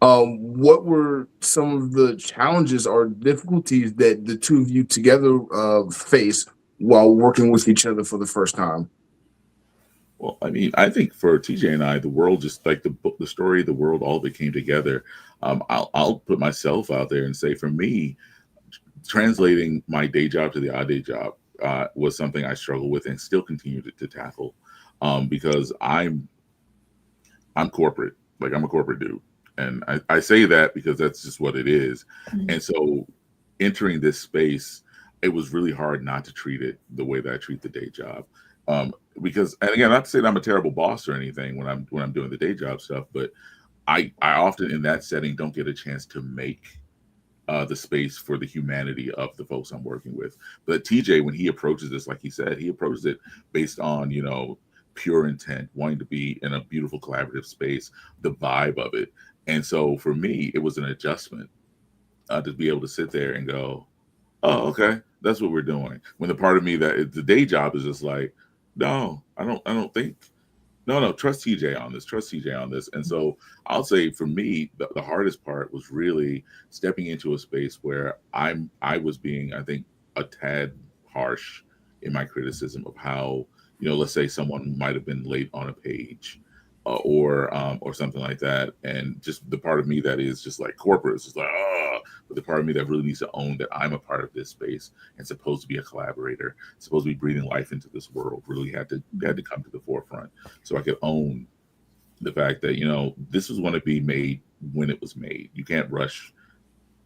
What were some of the challenges or difficulties that the two of you together faced while working with each other for the first time? Well, I mean, I think for TJ and I, the world just like the book, the story, the world, all of it came together. I'll put myself out there and say, for me, translating my day job to the odd day job was something I struggled with and still continue to tackle, because I'm corporate, like I'm a corporate dude, and I say that because that's just what it is. And so, entering this space, it was really hard not to treat it the way that I treat the day job. Because, and again, not to say that I'm a terrible boss or anything when I'm doing the day job stuff, but I often in that setting don't get a chance to make the space for the humanity of the folks I'm working with. But TJ, when he approaches this, like he said, he approaches it based on, pure intent, wanting to be in a beautiful collaborative space, the vibe of it. And so for me, it was an adjustment to be able to sit there and go, oh, okay, that's what we're doing. When the part of me that the day job is just like, no, I don't think, no, trust TJ on this, trust TJ on this. And so I'll say for me, the hardest part was really stepping into a space where I was being, I think, a tad harsh in my criticism of how, let's say someone might have been late on a page. or something like that. And just the part of me that is just like corporate is just like, oh, but the part of me that really needs to own that I'm a part of this space and supposed to be a collaborator, supposed to be breathing life into this world, really had to come to the forefront so I could own the fact that, you know, this was going to be made when it was made. You can't rush.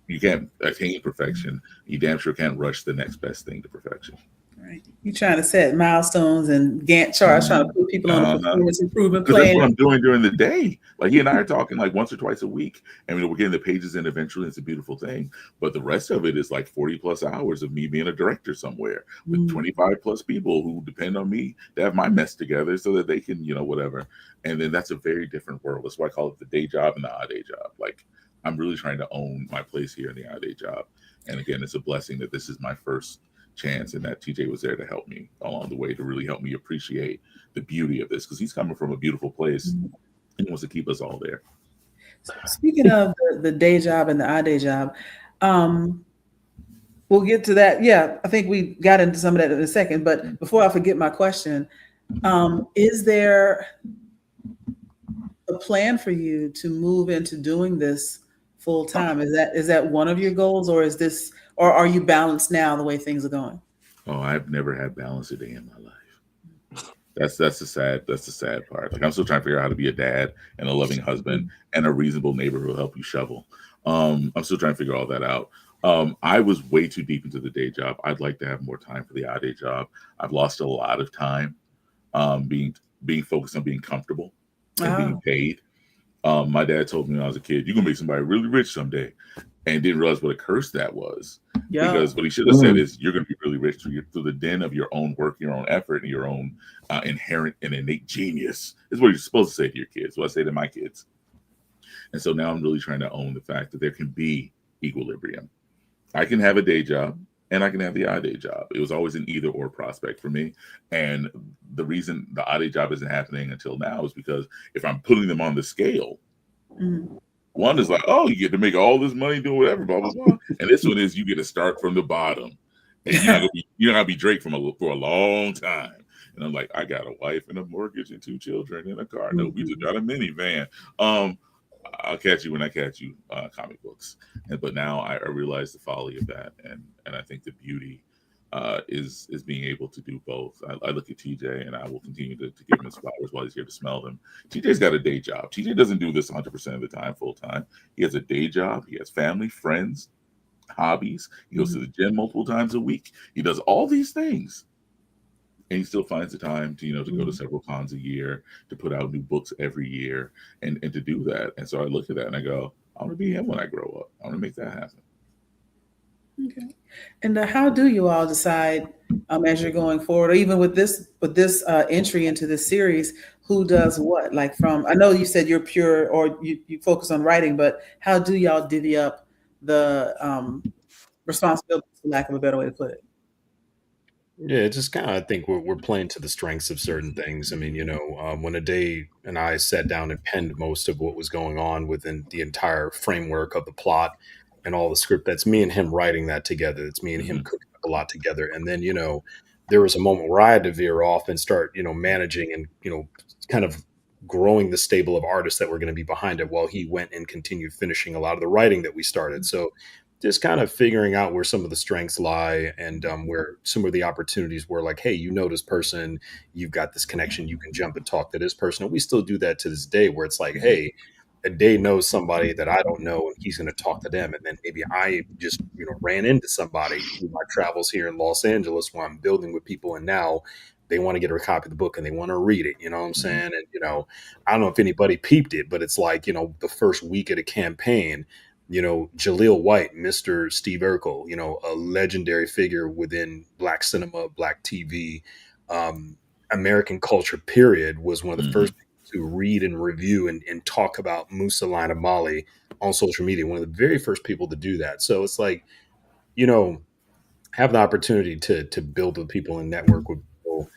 You can't attain perfection. You damn sure can't rush the next best thing to perfection. Right. You're trying to set milestones and Gantt charts, trying to put people on a performance improvement plan. Because that's what I'm doing during the day. Like he and I are talking like once or twice a week, and we're getting the pages in eventually. It's a beautiful thing. But the rest of it is like 40 plus hours of me being a director somewhere with 25 plus people who depend on me to have my mess together so that they can, you know, whatever. And then that's a very different world. That's why I call it the day job and the odd day job. Like I'm really trying to own my place here in the odd day job. And again, it's a blessing that this is my first chance and that TJ was there to help me along the way, to really help me appreciate the beauty of this, because he's coming from a beautiful place and he wants to keep us all there. Speaking of the day job and the odd day job, we'll get to that. Yeah, I think we got into some of that in a second, but before I forget my question, is there a plan for you to move into doing this full time? Is that one of your goals, or are you balanced now the way things are going? Oh, I've never had balance a day in my life. That's the sad part. Like I'm still trying to figure out how to be a dad and a loving husband and a reasonable neighbor who will help you shovel. I'm still trying to figure all that out. I was way too deep into the day job. I'd like to have more time for the odd day job. I've lost a lot of time being focused on being comfortable and being paid. My dad told me when I was a kid, you're gonna make somebody really rich someday, and didn't realize what a curse that was. Yeah. Because what he should have said is, you're gonna be really rich through the den of your own work, your own effort, and your own inherent and innate genius. Is what you're supposed to say to your kids. What I say to my kids. And so now I'm really trying to own the fact that there can be equilibrium. I can have a day job and I can have the odd day job. It was always an either or prospect for me. And the reason the odd day job isn't happening until now is because if I'm putting them on the scale, one is like, oh, you get to make all this money doing whatever, blah, blah, blah. And this one is you get to start from the bottom. And you're not gonna be Drake for a long time. And I'm like, I got a wife and a mortgage and 2 children and a car. No, we just got a minivan. I'll catch you when I catch you, comic books. But now I realize the folly of that, and I think the beauty is being able to do both. I look at TJ, and I will continue to give him his flowers while he's here to smell them. TJ's got a day job. TJ doesn't do this 100% of the time, full time. He has a day job. He has family, friends, hobbies. He goes to the gym multiple times a week. He does all these things. And he still finds the time to, to go to several cons a year, to put out new books every year, and to do that. And so I look at that and I go, I want to be him when I grow up. I want to make that happen. Okay. And how do you all decide as you're going forward, or even with this entry into this series, who does what? Like I know you said you're pure, or you focus on writing, but how do y'all divvy up the responsibilities, for lack of a better way to put it? Yeah, just kind of, I think we're playing to the strengths of certain things. I mean, when Ade and I sat down and penned most of what was going on within the entire framework of the plot and all the script, that's me and him writing that together. It's me and him cooking up a lot together. And then, there was a moment where I had to veer off and start, managing and, kind of growing the stable of artists that were going to be behind it while he went and continued finishing a lot of the writing that we started. So just kind of figuring out where some of the strengths lie and where some of the opportunities were, like, hey, this person, you've got this connection, you can jump and talk to this person. And we still do that to this day, where it's like, hey, Ade knows somebody that I don't know, and he's going to talk to them. And then maybe I just, ran into somebody through my travels here in Los Angeles where I'm building with people, and now they want to get a copy of the book and they want to read it. You know what I'm saying? And, I don't know if anybody peeped it, but it's like, the first week of the campaign, Jaleel White, Mr. Steve Urkel, a legendary figure within Black cinema, Black TV, American culture, period, was one of the first people to read and review and talk about Musa Line of Mali on social media. One of the very first people to do that. So it's like, have the opportunity to build with people and network with people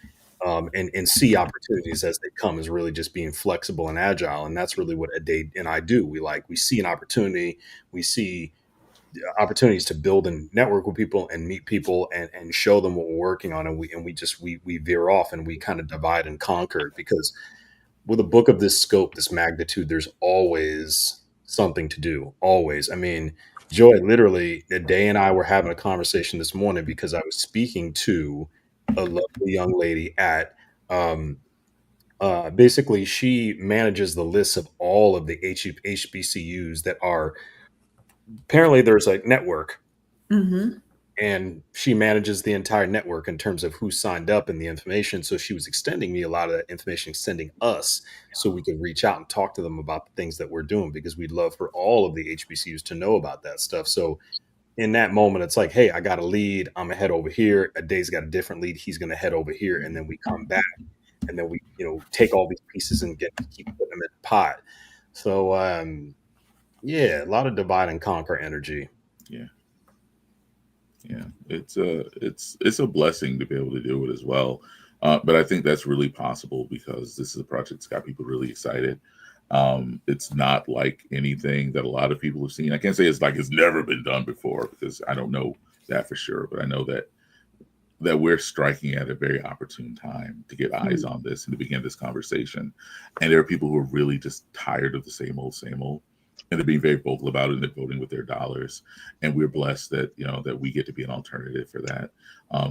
and see opportunities as they come is really just being flexible and agile. And that's really what Ade and I do. We see an opportunity, we see opportunities to build and network with people and meet people and show them what we're working on. And we veer off and we kind of divide and conquer, because with a book of this scope, this magnitude, there's always something to do. Always. I mean, Joy, literally, Day and I were having a conversation this morning because I was speaking to a lovely young lady at basically she manages the list of all of the HBCUs that are apparently there's a network, Mm-hmm. and she manages the entire network in terms of who signed up and the information. So she was extending me a lot of that information, extending us so we could reach out and talk to them about the things that we're doing, because we'd love for all of the HBCUs to know about that stuff. So in that moment, it's like, hey, I got a lead. I'm gonna head over here. A Day's got a different lead. He's gonna head over here, and then we come back, and then we, take all these pieces and keep putting them in the pot. So yeah, a lot of divide and conquer energy. Yeah. Yeah, it's a blessing to be able to do it as well. But I think that's really possible because this is a project that's got people really excited. It's not like anything that a lot of people have seen. I can't say it's like it's never been done before because I don't know that for sure, but I know that we're striking at a very opportune time to get eyes on this and to begin this conversation. And there are people who are really just tired of the same old, and they're being very vocal about it, and they're voting with their dollars. And we're blessed that that we get to be an alternative for that.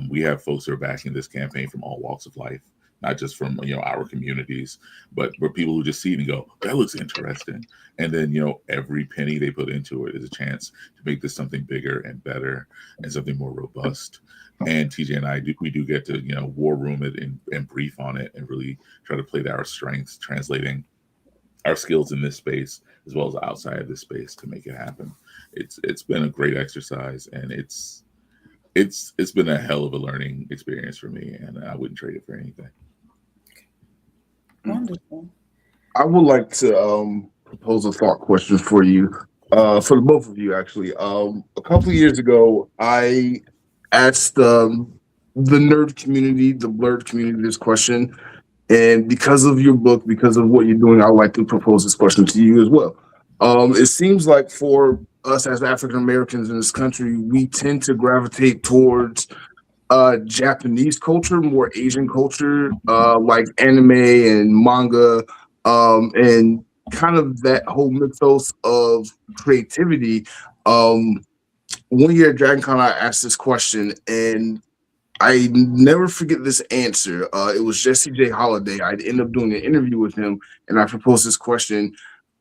We have folks who are backing this campaign from all walks of life, not just from our communities, but for people who just see it and go, that looks interesting. And then every penny they put into it is a chance to make this something bigger and better and something more robust. And TJ and I we do get to war room it and brief on it and really try to play to our strengths, translating our skills in this space as well as outside of this space to make it happen. It's been a great exercise, and it's been a hell of a learning experience for me, and I wouldn't trade it for anything. Wonderful. I would like to propose a thought question for you, for the both of you actually. A couple of years ago, I asked the nerd community, the Blerd community, this question. And because of your book, because of what you're doing, I'd like to propose this question to you as well. It seems like for us as African Americans in this country, we tend to gravitate towards Japanese culture, more Asian culture, like anime and manga, and kind of that whole mythos of creativity. One year at Dragon Con, I asked this question, and I never forget this answer. It was Jesse J. Holiday. I'd end up doing an interview with him, and I proposed this question.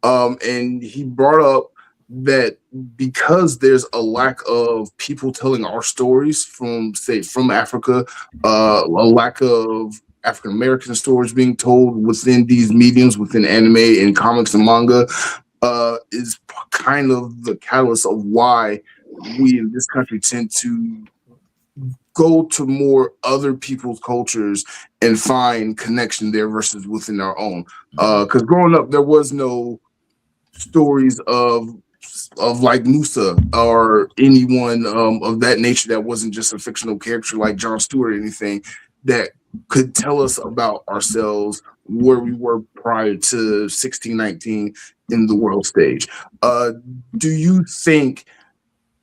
And he brought up that because there's a lack of people telling our stories from Africa, a lack of African American stories being told within these mediums, within anime and comics and manga, is kind of the catalyst of why we in this country tend to go to more other people's cultures and find connection there versus within our own. Because growing up, there was no stories of like Musa or anyone of that nature that wasn't just a fictional character like Jon Stewart or anything that could tell us about ourselves, where we were prior to 1619 in the world stage. Do you think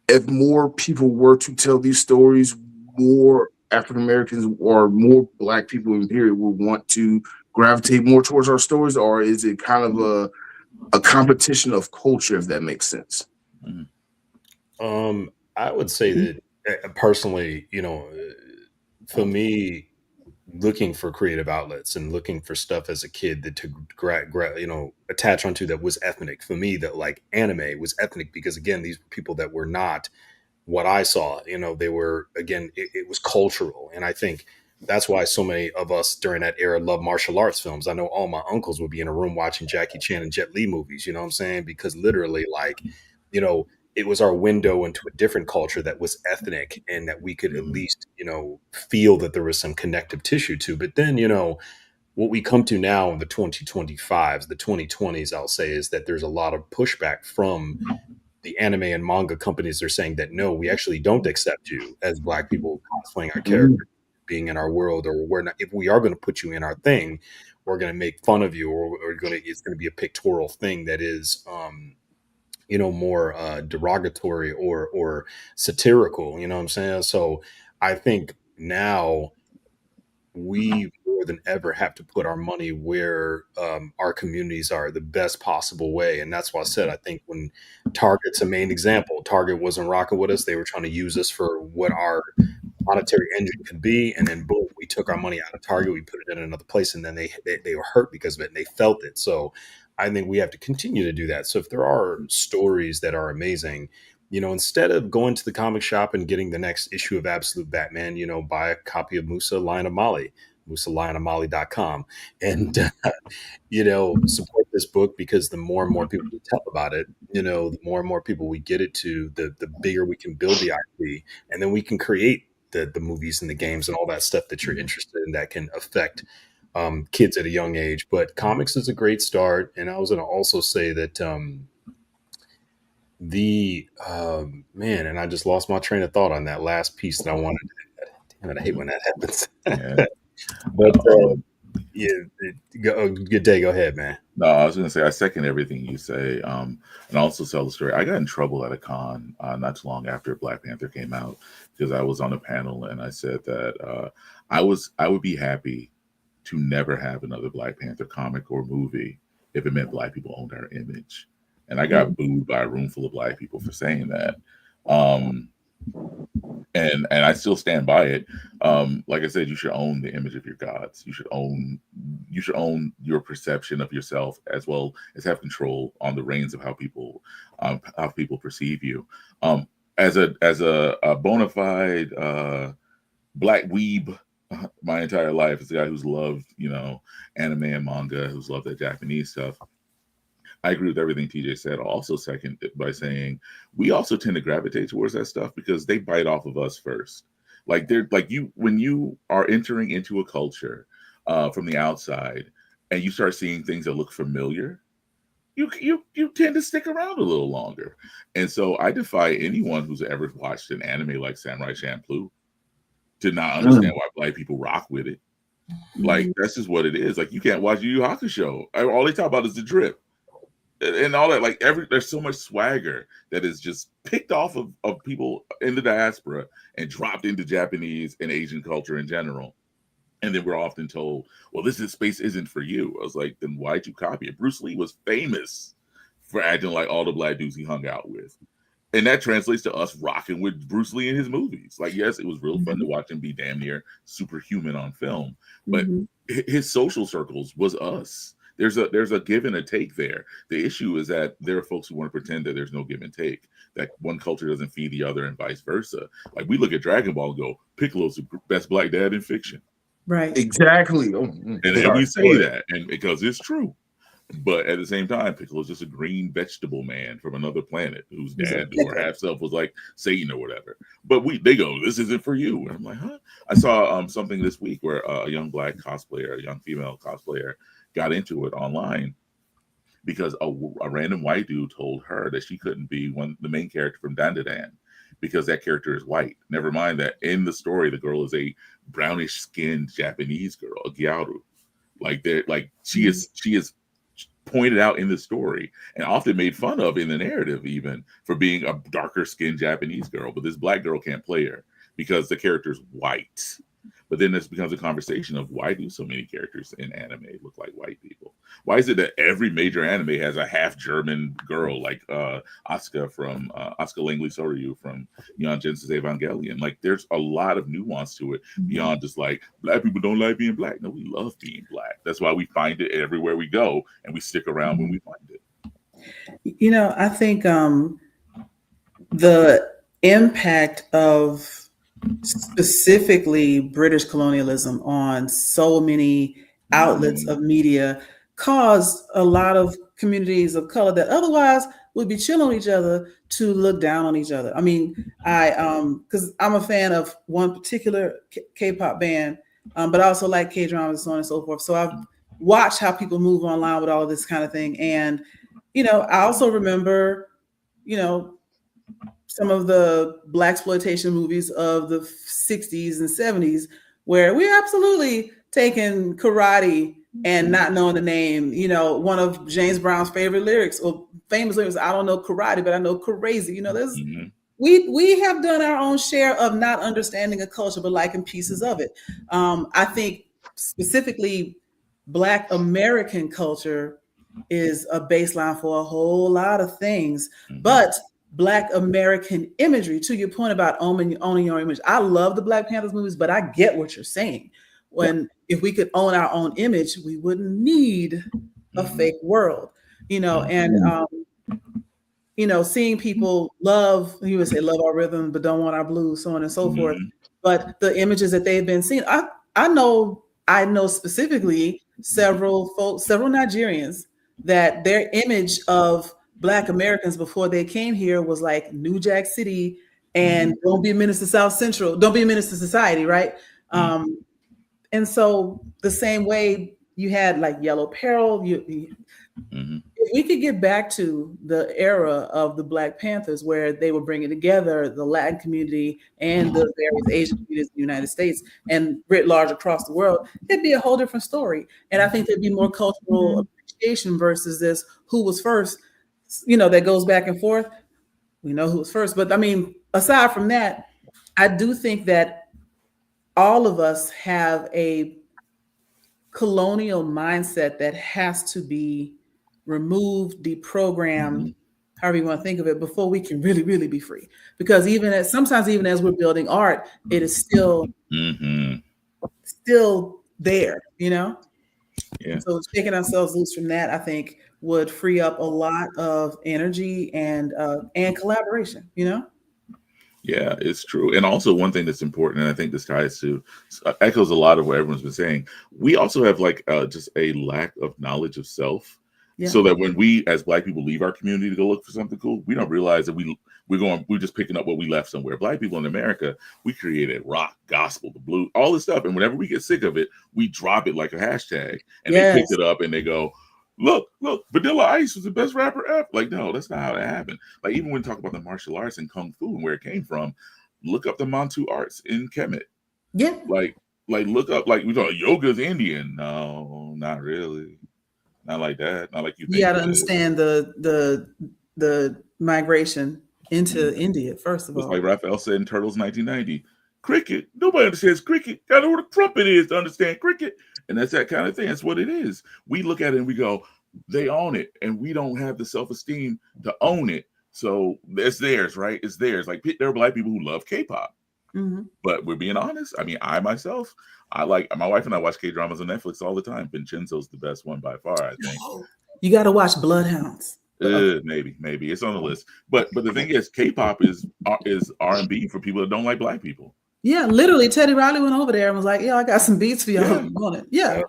if more people were to tell these stories, more African Americans or more Black people in period would want to gravitate more towards our stories, or is it kind of a competition of culture, if that makes sense? I would say that personally, for me, looking for creative outlets and looking for stuff as a kid that to attach onto that was ethnic. For me, that like anime was ethnic because again, these were people that were not what I saw. They were, again, it was cultural, and I think that's why so many of us during that era love martial arts films. I know all my uncles would be in a room watching Jackie Chan and Jet Li movies. You know what I'm saying? Because literally, like, it was our window into a different culture that was ethnic and that we could at least, feel that there was some connective tissue to. But then, what we come to now in the 2025s, the 2020s, I'll say, is that there's a lot of pushback from the anime and manga companies. Are saying that, no, we actually don't accept you as Black people cosplaying our character, being in our world, or we're not, if we are going to put you in our thing, we're going to make fun of you, or it's going to be a pictorial thing that is, more derogatory or satirical, you know what I'm saying? So I think now we more more than ever have to put our money where our communities are the best possible way. And that's why I said, I think when Target's a main example, Target wasn't rocking with us. They were trying to use us for what our monetary engine could be. And then boom, we took our money out of Target, we put it in another place, and then they were hurt because of it and they felt it. So I think we have to continue to do that. So if there are stories that are amazing, instead of going to the comic shop and getting the next issue of Absolute Batman, buy a copy of Musa Lion of Mali, musalionofmali.com, and support this book, because the more and more people we tell about it, the more and more people we get it to, the bigger we can build the IP, and then we can create the movies and the games and all that stuff that you're interested in that can affect kids at a young age. But comics is a great start. And I was going to also say that and I just lost my train of thought on that last piece that I wanted. Damn it, I hate when that happens. Yeah. But good day. Go ahead, man. No, I was going to say, I second everything you say, and also tell the story. I got in trouble at a con not too long after Black Panther came out, because I was on a panel and I said that I would be happy to never have another Black Panther comic or movie if it meant Black people owned our image. And I got booed by a room full of Black people for saying that. And I still stand by it. Like I said, you should own the image of your gods. You should own your perception of yourself, as well as have control on the reins of how people perceive you. As a bona fide Black weeb my entire life, as a guy who's loved anime and manga, who's loved that Japanese stuff, I agree with everything TJ said. I'll also second it by saying we also tend to gravitate towards that stuff because they bite off of us first. Like when you are entering into a culture from the outside and you start seeing things that look familiar, you tend to stick around a little longer. And so I defy anyone who's ever watched an anime like Samurai Champloo to not understand why Black people rock with it. Like, that's just what it is. Like, you can't watch Yu Yu Hakusho. All they talk about is the drip and all that. Like, there's so much swagger that is just picked off of people in the diaspora and dropped into Japanese and Asian culture in general. And then we're often told, well, this space isn't for you. I was like, then why'd you copy it? Bruce Lee was famous for acting like all the Black dudes he hung out with. And that translates to us rocking with Bruce Lee in his movies. Like, yes, it was real fun to watch him be damn near superhuman on film, but his social circles was us. There's a give and a take there. The issue is that there are folks who want to pretend that there's no give and take, that one culture doesn't feed the other and vice versa. Like, we look at Dragon Ball and go, Piccolo's the best Black dad in fiction. Right. Exactly. And then we say that, and because it's true. But at the same time, Piccolo's just a green vegetable man from another planet whose dad or half self was like Satan or whatever. But they go, this isn't for you. And I'm like, huh? I saw something this week where a young Black cosplayer, a young female cosplayer, got into it online because a random white dude told her that she couldn't be the main character from Dandadan because that character is white. Never mind that in the story, the girl is a brownish skinned Japanese girl, a gyaru. Like she is pointed out in the story and often made fun of in the narrative, even for being a darker skinned Japanese girl. But this Black girl can't play her because the character's white. But then this becomes a conversation of, why do so many characters in anime look like white people? Why is it that every major anime has a half German girl like Asuka from Asuka Langley Soryu from Neon Genesis Evangelion? Like, there's a lot of nuance to it beyond just like Black people don't like being Black. No, we love being Black. That's why we find it everywhere we go, and we stick around when we find it. I think the impact of specifically British colonialism on so many outlets of media caused a lot of communities of color that otherwise would be chilling with each other to look down on each other. I mean, because I'm a fan of one particular K-pop band, but I also like K-dramas and so on and so forth. So I've watched how people move online with all of this kind of thing. And, I also remember, some of the blaxploitation movies of the 60s and 70s, where we're absolutely taking karate and not knowing the name. One of James Brown's favorite lyrics or famous lyrics, I don't know karate, but I know crazy. There's we have done our own share of not understanding a culture, but liking pieces of it. I think specifically Black American culture is a baseline for a whole lot of things. But Black American imagery, to your point about owning your image, I love the Black Panthers movies, but I get what you're saying. If we could own our own image, we wouldn't need a fake world, and seeing people love, you would say, love our rhythm, but don't want our blues, so on and so forth. But the images that they've been seeing, I know specifically several Nigerians that their image of Black Americans before they came here was like New Jack City and don't be a menace to South Central, don't be a menace to society, right? And so the same way you had like Yellow Peril, if we could get back to the era of the Black Panthers where they were bringing together the Latin community and the various Asian communities in the United States and writ large across the world, it'd be a whole different story. And I think there'd be more cultural appreciation versus this who was first, that goes back and forth. We know who was first. But I mean, aside from that, I do think that all of us have a colonial mindset that has to be removed, deprogrammed, however you want to think of it, before we can really, really be free. Because sometimes as we're building art, it is still there, Yeah. So taking ourselves loose from that, I think, would free up a lot of energy and collaboration, Yeah, it's true. And also one thing that's important, and I think this echoes a lot of what everyone's been saying. We also have just a lack of knowledge of self. Yeah. So that when we as Black people leave our community to go look for something cool, we don't realize that we're just picking up what we left somewhere. Black people in America, we created rock, gospel, the blues, all this stuff. And whenever we get sick of it, we drop it like a hashtag. And they pick it up and they go, look, Vanilla Ice was the best rapper ever. Like, no, that's not how that happened. Like, even when we talk about the martial arts and Kung Fu and where it came from, look up the Mantu arts in Kemet. Yeah. Like look up, we thought yoga's Indian. No, not really. Not like that. Not like you think. You got to understand the migration into India, first of all. Like Raphael said in Turtles 1990, cricket. Nobody understands cricket. Got to know what a trumpet is to understand cricket. And that's that kind of thing. That's what it is. We look at it and we go, they own it. And we don't have the self-esteem to own it. So it's theirs, right? It's theirs. Like, there are Black people who love K-pop. But we're being honest. I mean, my wife and I watch K-dramas on Netflix all the time. Vincenzo's the best one by far, I think. You got to watch Bloodhounds. Maybe it's on the list. But the thing is, K-pop is R&B for people that don't like Black people. Yeah, literally, Teddy Riley went over there and was like, "Yeah, I got some beats for y'all." Yeah,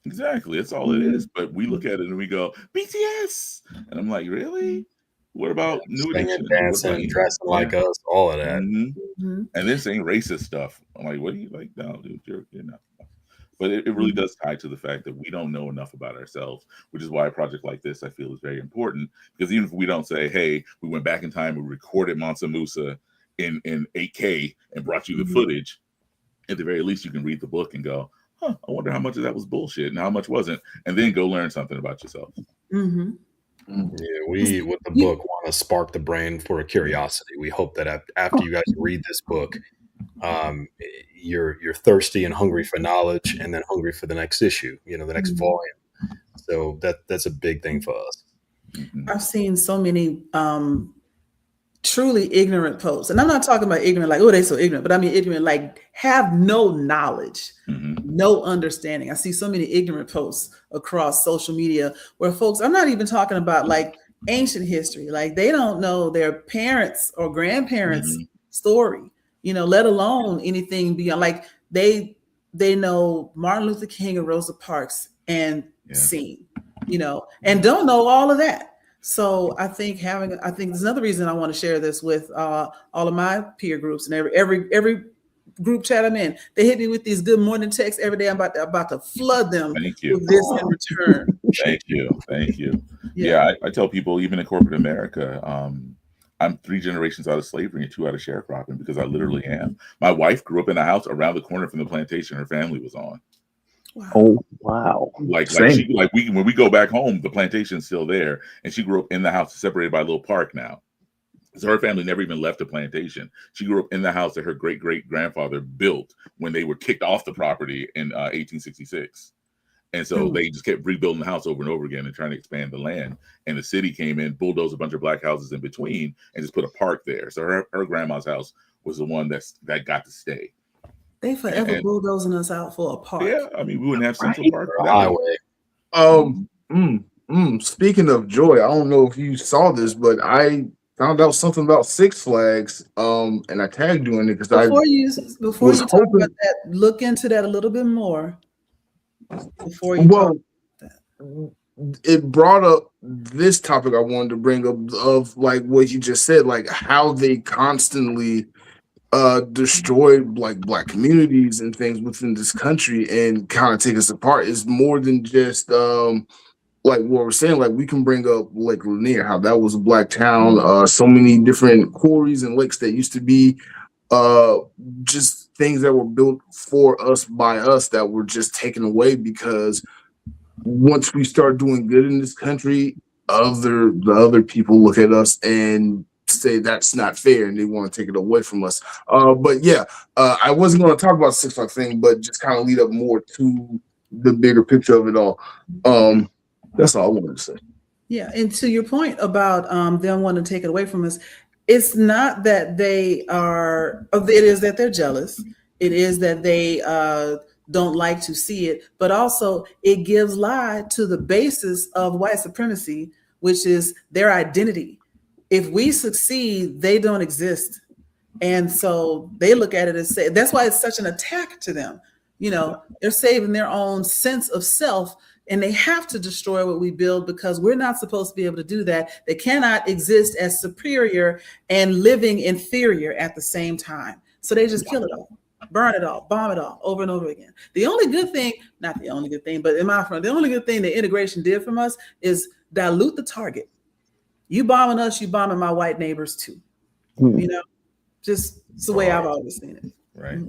exactly. That's all it is. But we look at it and we go, BTS, and I'm like, really? What about New Edition? Dancing, dressing like us, all of that. And then saying racist stuff. I'm like, what do you like? No, dude, you're not. But it really does tie to the fact that we don't know enough about ourselves, which is why a project like this, I feel, is very important. Because even if we don't say, hey, we went back in time, we recorded Mansa Musa in 8K and brought you the footage, at the very least, you can read the book and go, I wonder how much of that was bullshit and how much wasn't, and then go learn something about yourself. Yeah, we with the book want to spark the brain for a curiosity. We hope that after you guys read this book, you're thirsty and hungry for knowledge, and then hungry for the next issue, the next volume. So that's a big thing for us. I've seen so many truly ignorant posts, and I'm not talking about ignorant like, oh, they so ignorant, but I mean ignorant like have no knowledge, no understanding. I see so many ignorant posts across social media where folks, I'm not even talking about like ancient history, like they don't know their parents or grandparents' story, let alone anything beyond. Like they know Martin Luther King and Rosa Parks and scene, and don't know all of that. So I think there's another reason I want to share this with all of my peer groups and every group chat I'm in. They hit me with these good morning texts every day. I'm about to flood them with this in return. Thank you. Yeah, I tell people, even in corporate America, I'm 3 generations out of slavery and 2 out of sharecropping, because I literally am. My wife grew up in a house around the corner from the plantation her family was on. Wow. Oh wow! When we go back home, the plantation's still there, and she grew up in the house separated by a little park now. So her family never even left the plantation. She grew up in the house that her great-great-grandfather built when they were kicked off the property in 1866. And so they just kept rebuilding the house over and over again and trying to expand the land. And the city came in, bulldozed a bunch of black houses in between, and just put a park there. So her grandma's house was the one that got to stay. They forever bulldozing us out for a park. Yeah, I mean, we wouldn't have Central Park for that highway. Speaking of Joy, I don't know if you saw this, but I found out something about Six Flags. And I tagged you in it because before you talk about that, look into that a little bit more. Before you talk about that. It brought up this topic I wanted to bring up of like what you just said, like how they constantly destroy like black communities and things within this country and kind of take us apart. Is more than just like what we're saying. Like we can bring up Lake Lanier, how that was a black town, so many different quarries and lakes that used to be just things that were built for us by us that were just taken away because once we start doing good in this country, the other people look at us and say that's not fair and they want to take it away from us. But yeah, I wasn't going to talk about the Six Flags thing, but just kind of lead up more to the bigger picture of it all. That's all I wanted to say. Yeah, and to your point about them wanting to take it away from us, it's not that they are, it is that they're jealous. It is that they don't like to see it, but also it gives lie to the basis of white supremacy, which is their identity. If we succeed, they don't exist. And so they look at it and say, that's why it's such an attack to them. You know, they're saving their own sense of self, and they have to destroy what we build because we're not supposed to be able to do that. They cannot exist as superior and living inferior at the same time. So they just kill it all, burn it all, bomb it all over and over again. The only good thing, not the only good thing, but in my front, the only good thing that integration did from us is dilute the target. You bombing us, you bombing my white neighbors too. You know, just it's the way I've always seen it. Right.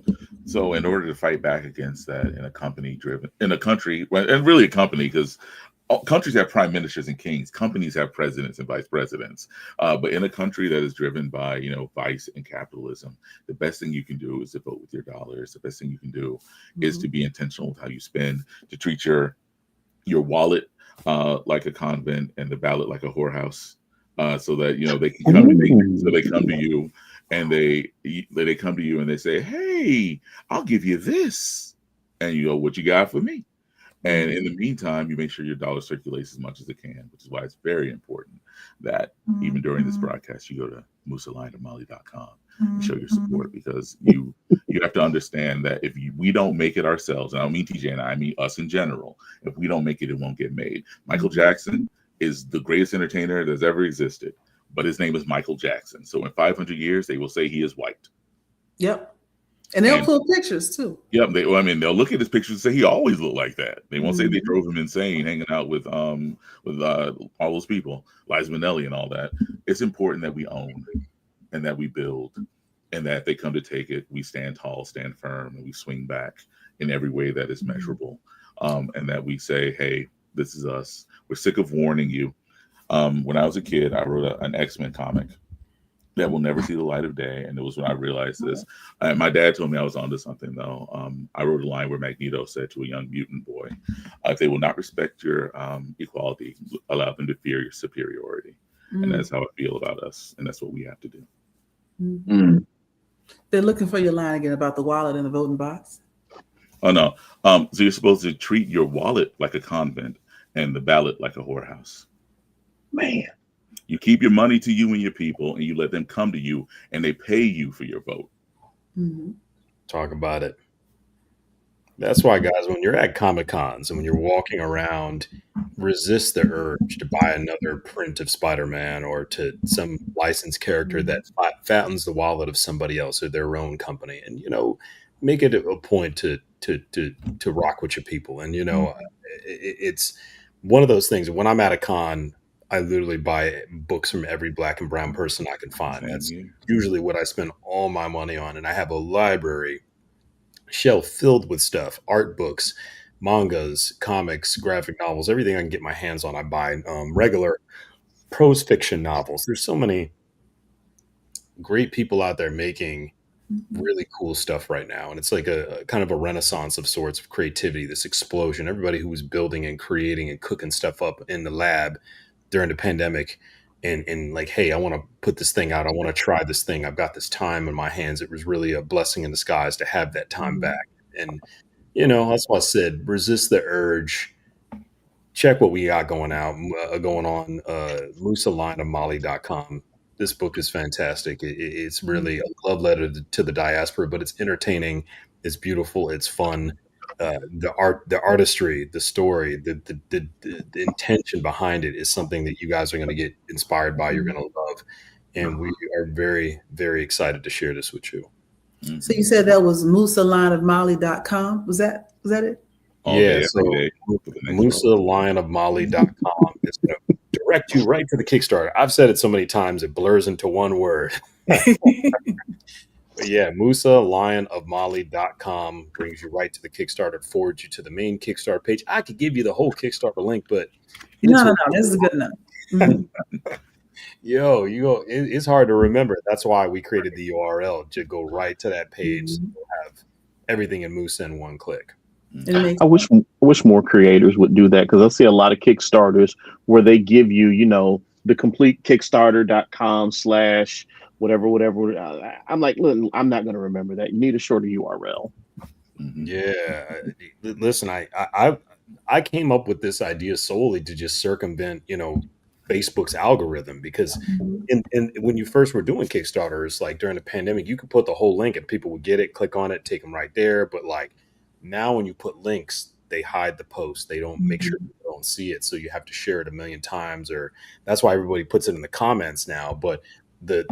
So in order to fight back against that in a country, and really a company, because countries have prime ministers and kings, companies have presidents and vice presidents. But in a country that is driven by, vice and capitalism, the best thing you can do is to vote with your dollars. The best thing you can do is to be intentional with how you spend, to treat your wallet like a convent and the ballot like a whorehouse, so that they can come they come to you. And they come to you and they say, "Hey, I'll give you this," and you go, "What you got for me?" And in the meantime, you make sure your dollar circulates as much as it can, which is why it's very important that even during this broadcast, you go to MusaLionofMali.com and show your support, because you have to understand that if we don't make it ourselves, and I don't mean TJ and I mean us in general, if we don't make it, it won't get made. Michael Jackson is the greatest entertainer that's ever existed, but his name is Michael Jackson. So in 500 years, they will say he is white. Yep. And they'll pull pictures too. Yep. They'll look at his pictures and say he always looked like that. They won't say they drove him insane hanging out with all those people, Liza Minnelli and all that. It's important that we own and that we build, and that if they come to take it, we stand tall, stand firm, and we swing back in every way that is measurable. And that we say, hey, this is us. We're sick of warning you. When I was a kid, I wrote an X-Men comic that will never see the light of day. And it was when I realized this. My dad told me I was onto something, though. I wrote a line where Magneto said to a young mutant boy, if they will not respect your equality, allow them to fear your superiority. And that's how I feel about us. And that's what we have to do. They're looking for your line again about the wallet and the voting box. Oh, no. So you're supposed to treat your wallet like a convent and the ballot like a whorehouse. Man, you keep your money to you and your people, and you let them come to you, and they pay you for your vote. Talk about it. That's why, guys, when you're at Comic Cons and when you're walking around, resist the urge to buy another print of Spider-Man or to some licensed character that fattens the wallet of somebody else or their own company, and make it a point to rock with your people. And it's one of those things. When I'm at a con, I literally buy books from every black and brown person I can find. That's usually what I spend all my money on. And I have a library shelf filled with stuff, art books, mangas, comics, graphic novels, everything I can get my hands on. I buy regular prose fiction novels. There's so many great people out there making really cool stuff right now, and it's like a kind of a renaissance of sorts of creativity, this explosion. Everybody who was building and creating and cooking stuff up in the lab during the pandemic, and like, hey, I want to put this thing out, I want to try this thing, I've got this time in my hands. It was really a blessing in disguise to have that time back. And that's why I said resist the urge. Check what we got going on, musalineofmali.com. This book is fantastic. It's really a love letter to the diaspora, but it's entertaining, it's beautiful, it's fun. The artistry, the story, the intention behind it is something that you guys are going to get inspired by, you're going to love, and we are very, very excited to share this with you. So you said that was musalineofmali.com. Was that it? Yeah, so musalineofmali.com is going to direct you right to the Kickstarter. I've said it so many times it blurs into one word. But yeah, musalineofmali.com brings you right to the Kickstarter, forwards you to the main Kickstarter page. I could give you the whole Kickstarter link, but no, this is good enough. It's hard to remember. That's why we created the URL to go right to that page. So you'll have everything in Musa in one click. I wish more creators would do that, because I see a lot of Kickstarters where they give you, the complete Kickstarter.com/ whatever. I'm like, look, I'm not going to remember that. You need a shorter URL. Yeah, listen, I came up with this idea solely to just circumvent, Facebook's algorithm, because when you first were doing Kickstarters, like during the pandemic, you could put the whole link and people would get it, click on it, take them right there. But like now, when you put links, they hide the post. They don't make sure people don't see it, so you have to share it a million times. Or that's why everybody puts it in the comments now. But the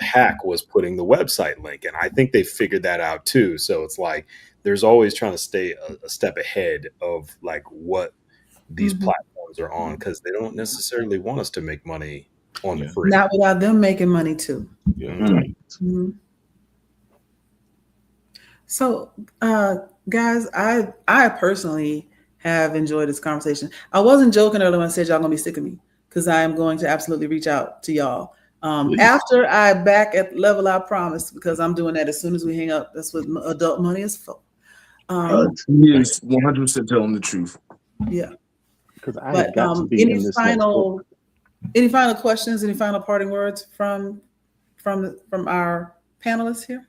hack was putting the website link, and I think they figured that out too. So it's like there's always trying to stay a step ahead of like what these platforms are on, because they don't necessarily want us to make money on the free. Not without them making money too. So, guys, I personally have enjoyed this conversation. I wasn't joking earlier when I said y'all gonna be sick of me, because I am going to absolutely reach out to y'all after I back at the level I promised, because I'm doing that as soon as we hang up. That's what adult money is for. He is 100% telling the truth. Yeah. Because I got to be in this final questions? Any final parting words from our panelists here?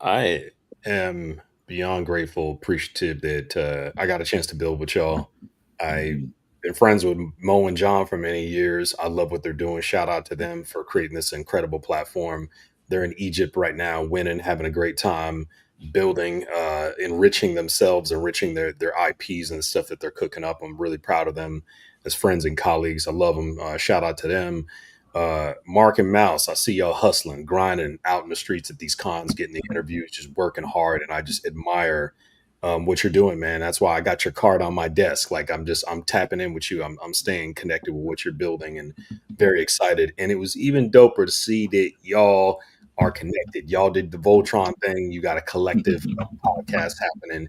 I am beyond grateful, appreciative that I got a chance to build with y'all. I've been friends with Mo and John for many years. I love what they're doing. Shout out to them for creating this incredible platform. They're in Egypt right now, winning, having a great time, building, enriching themselves, enriching their IPs and the stuff that they're cooking up. I'm really proud of them as friends and colleagues. I love them. Shout out to them. Mark and Mouse, I see y'all hustling, grinding out in the streets at these cons, getting the interviews, just working hard. And I just admire what you're doing, man. That's why I got your card on my desk. Like I'm tapping in with you. I'm staying connected with what you're building, and very excited. And it was even doper to see that y'all are connected. Y'all did the Voltron thing. You got a collective podcast happening.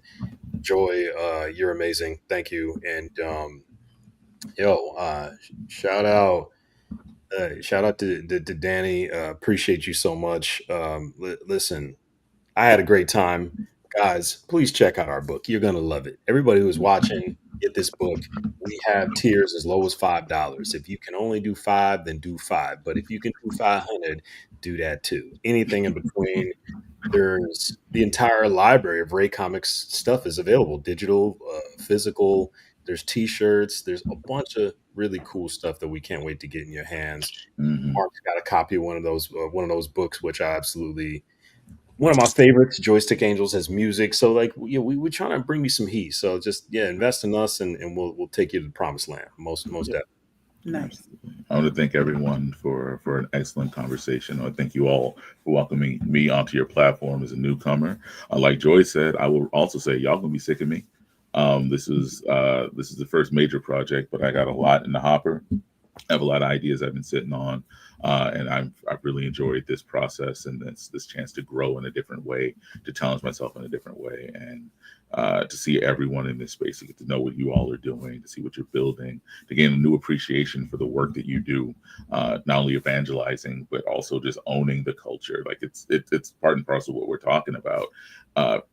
Joy, you're amazing. Thank you. And shout out to Danny. Appreciate you so much. Listen, I had a great time. Guys, please check out our book. You're going to love it. Everybody who's watching, get this book. We have tiers as low as $5. If you can only do 5, then do 5. But if you can do 500, do that too. Anything in between. There's the entire library of Ray Comics stuff is available, digital, physical. There's T-shirts. There's a bunch of really cool stuff that we can't wait to get in your hands. Mark's got a copy of one of those books, which I absolutely, one of my favorites. Joystick Angels has music, so like we're trying to bring you some heat. So just invest in us, and we'll take you to the promised land. Most definitely. Nice. I want to thank everyone for an excellent conversation. I want to thank you all for welcoming me onto your platform as a newcomer. Like Joy said, I will also say y'all gonna be sick of me. This is the first major project, but I got a lot in the hopper. I have a lot of ideas I've been sitting on, and I've really enjoyed this process and this chance to grow in a different way, to challenge myself in a different way, and to see everyone in this space, to get to know what you all are doing, to see what you're building, to gain a new appreciation for the work that you do, not only evangelizing, but also just owning the culture. Like it's part and parcel of what we're talking about.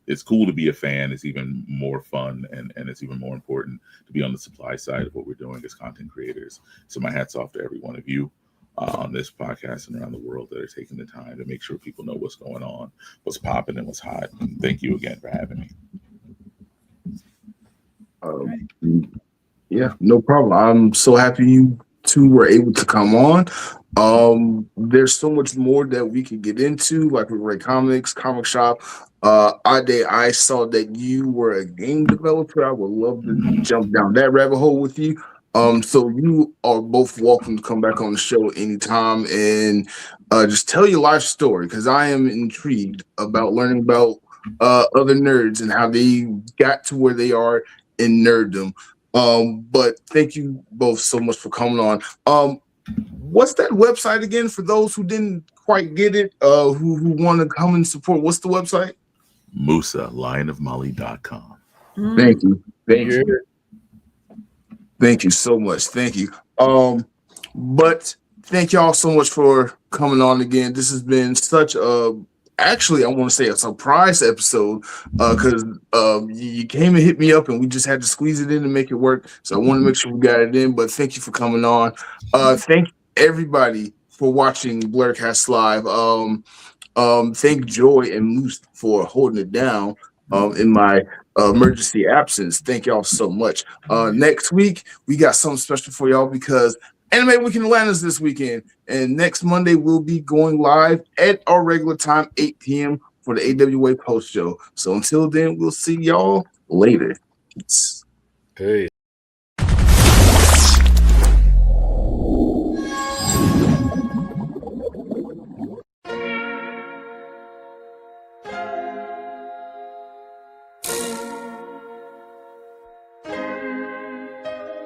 It's cool to be a fan. It's even more fun, and it's even more important to be on the supply side of what we're doing as content creators. So my hat's off to every one of you on this podcast and around the world that are taking the time to make sure people know what's going on, what's popping, and what's hot. And thank you again for having me. Yeah, no problem. I'm so happy you two were able to come on. There's so much more that we can get into, like with Ray Comics, Comic Shop. Ade, I saw that you were a game developer. I would love to jump down that rabbit hole with you. So you are both welcome to come back on the show anytime and just tell your life story, because I am intrigued about learning about other nerds and how they got to where they are in nerddom. But thank you both so much for coming on. What's that website again for those who didn't quite get it, who want to come and support? What's the website? Musa, lionofmali.com. Thank you. Thank you. Thank you so much. Thank you. But thank y'all so much for coming on again. This has been such actually, I want to say a surprise episode, because you came and hit me up and we just had to squeeze it in and make it work. So I want to make sure we got it in, but thank you for coming on. Thank everybody for watching Blerdkast Live. Thank Joy and Moose for holding it down in my emergency absence. Thank y'all so much. Next week, we got something special for y'all because Anime Week in Atlanta's this weekend, and next Monday we'll be going live at our regular time, 8 p.m. for the AWA post show. So until then, we'll see y'all later. Peace. Hey.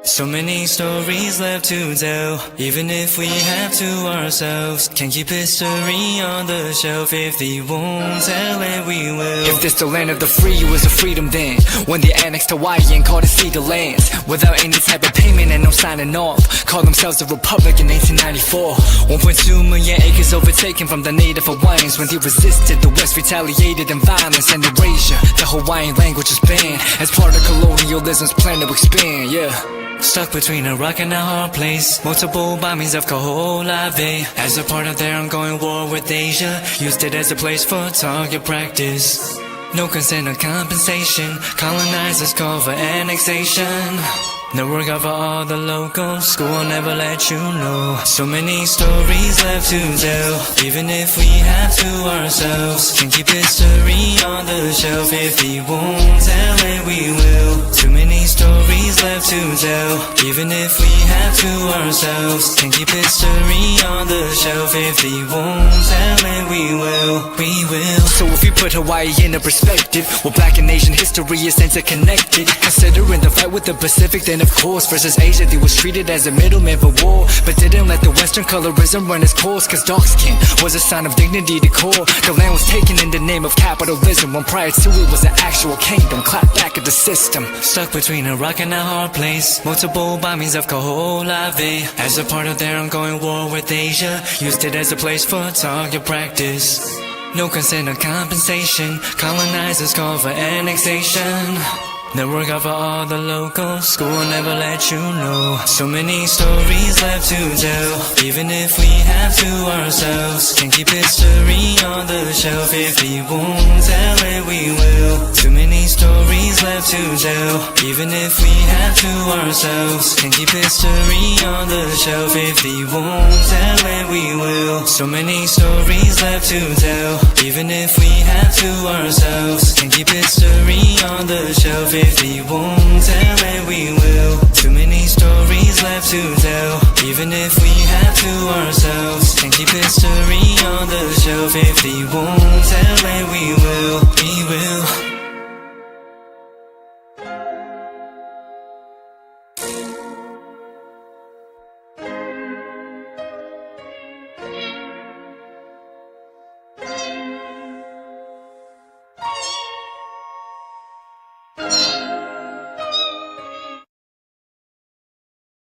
So many stories left to tell, even if we have to ourselves. Can't keep history on the shelf. If they won't tell it, we will. If this the land of the free, it was a freedom then, when they annexed Hawaii and called it Cedar Lands, without any type of payment and no signing off. Called themselves a republic in 1894. 1.2 million acres overtaken from the native Hawaiians. When they resisted, the West retaliated in violence and erasure. The Hawaiian language was banned as part of colonialism's plan to expand, yeah. Stuck between a rock and a hard place. Multiple bombings of Kaho'olawe as a part of their ongoing war with Asia. Used it as a place for target practice. No consent or compensation. Colonizers call for annexation. No work out for all the locals. School will never let you know. So many stories left to tell, even if we have to ourselves. Can keep history on the shelf. If they won't tell it, we will. Too many stories left to tell, even if we have to ourselves. Can keep history on the shelf. If they won't tell it, we will. We will. So if you put Hawaii in a perspective, well, Black and Asian history is interconnected. Considering the fight with the Pacific, then of course, versus Asia, they was treated as a middleman for war, but didn't let the Western colorism run its course, cause dark skin was a sign of dignity to core. The land was taken in the name of capitalism, when prior to it was an actual kingdom. Clap back at the system. Stuck between a rock and a hard place. Multiple bombings of Kaho'olawe as a part of their ongoing war with Asia. Used it as a place for target practice. No consent or compensation. Colonizers call for annexation. No work out for all the locals. School will never let you know. So many stories left to tell, even if we have to ourselves. Can keep history on the shelf. If we won't tell it, we will. Too many stories left to tell, even if we have to ourselves. Can keep history on the shelf. If we won't tell it, we will. So many stories left to tell, even if we have to ourselves. Can keep history on the shelf. If we won't tell it, we will. Too many stories left to tell, even if we have to ourselves. Can keep history on the shelf. If we won't tell it, we will. We will.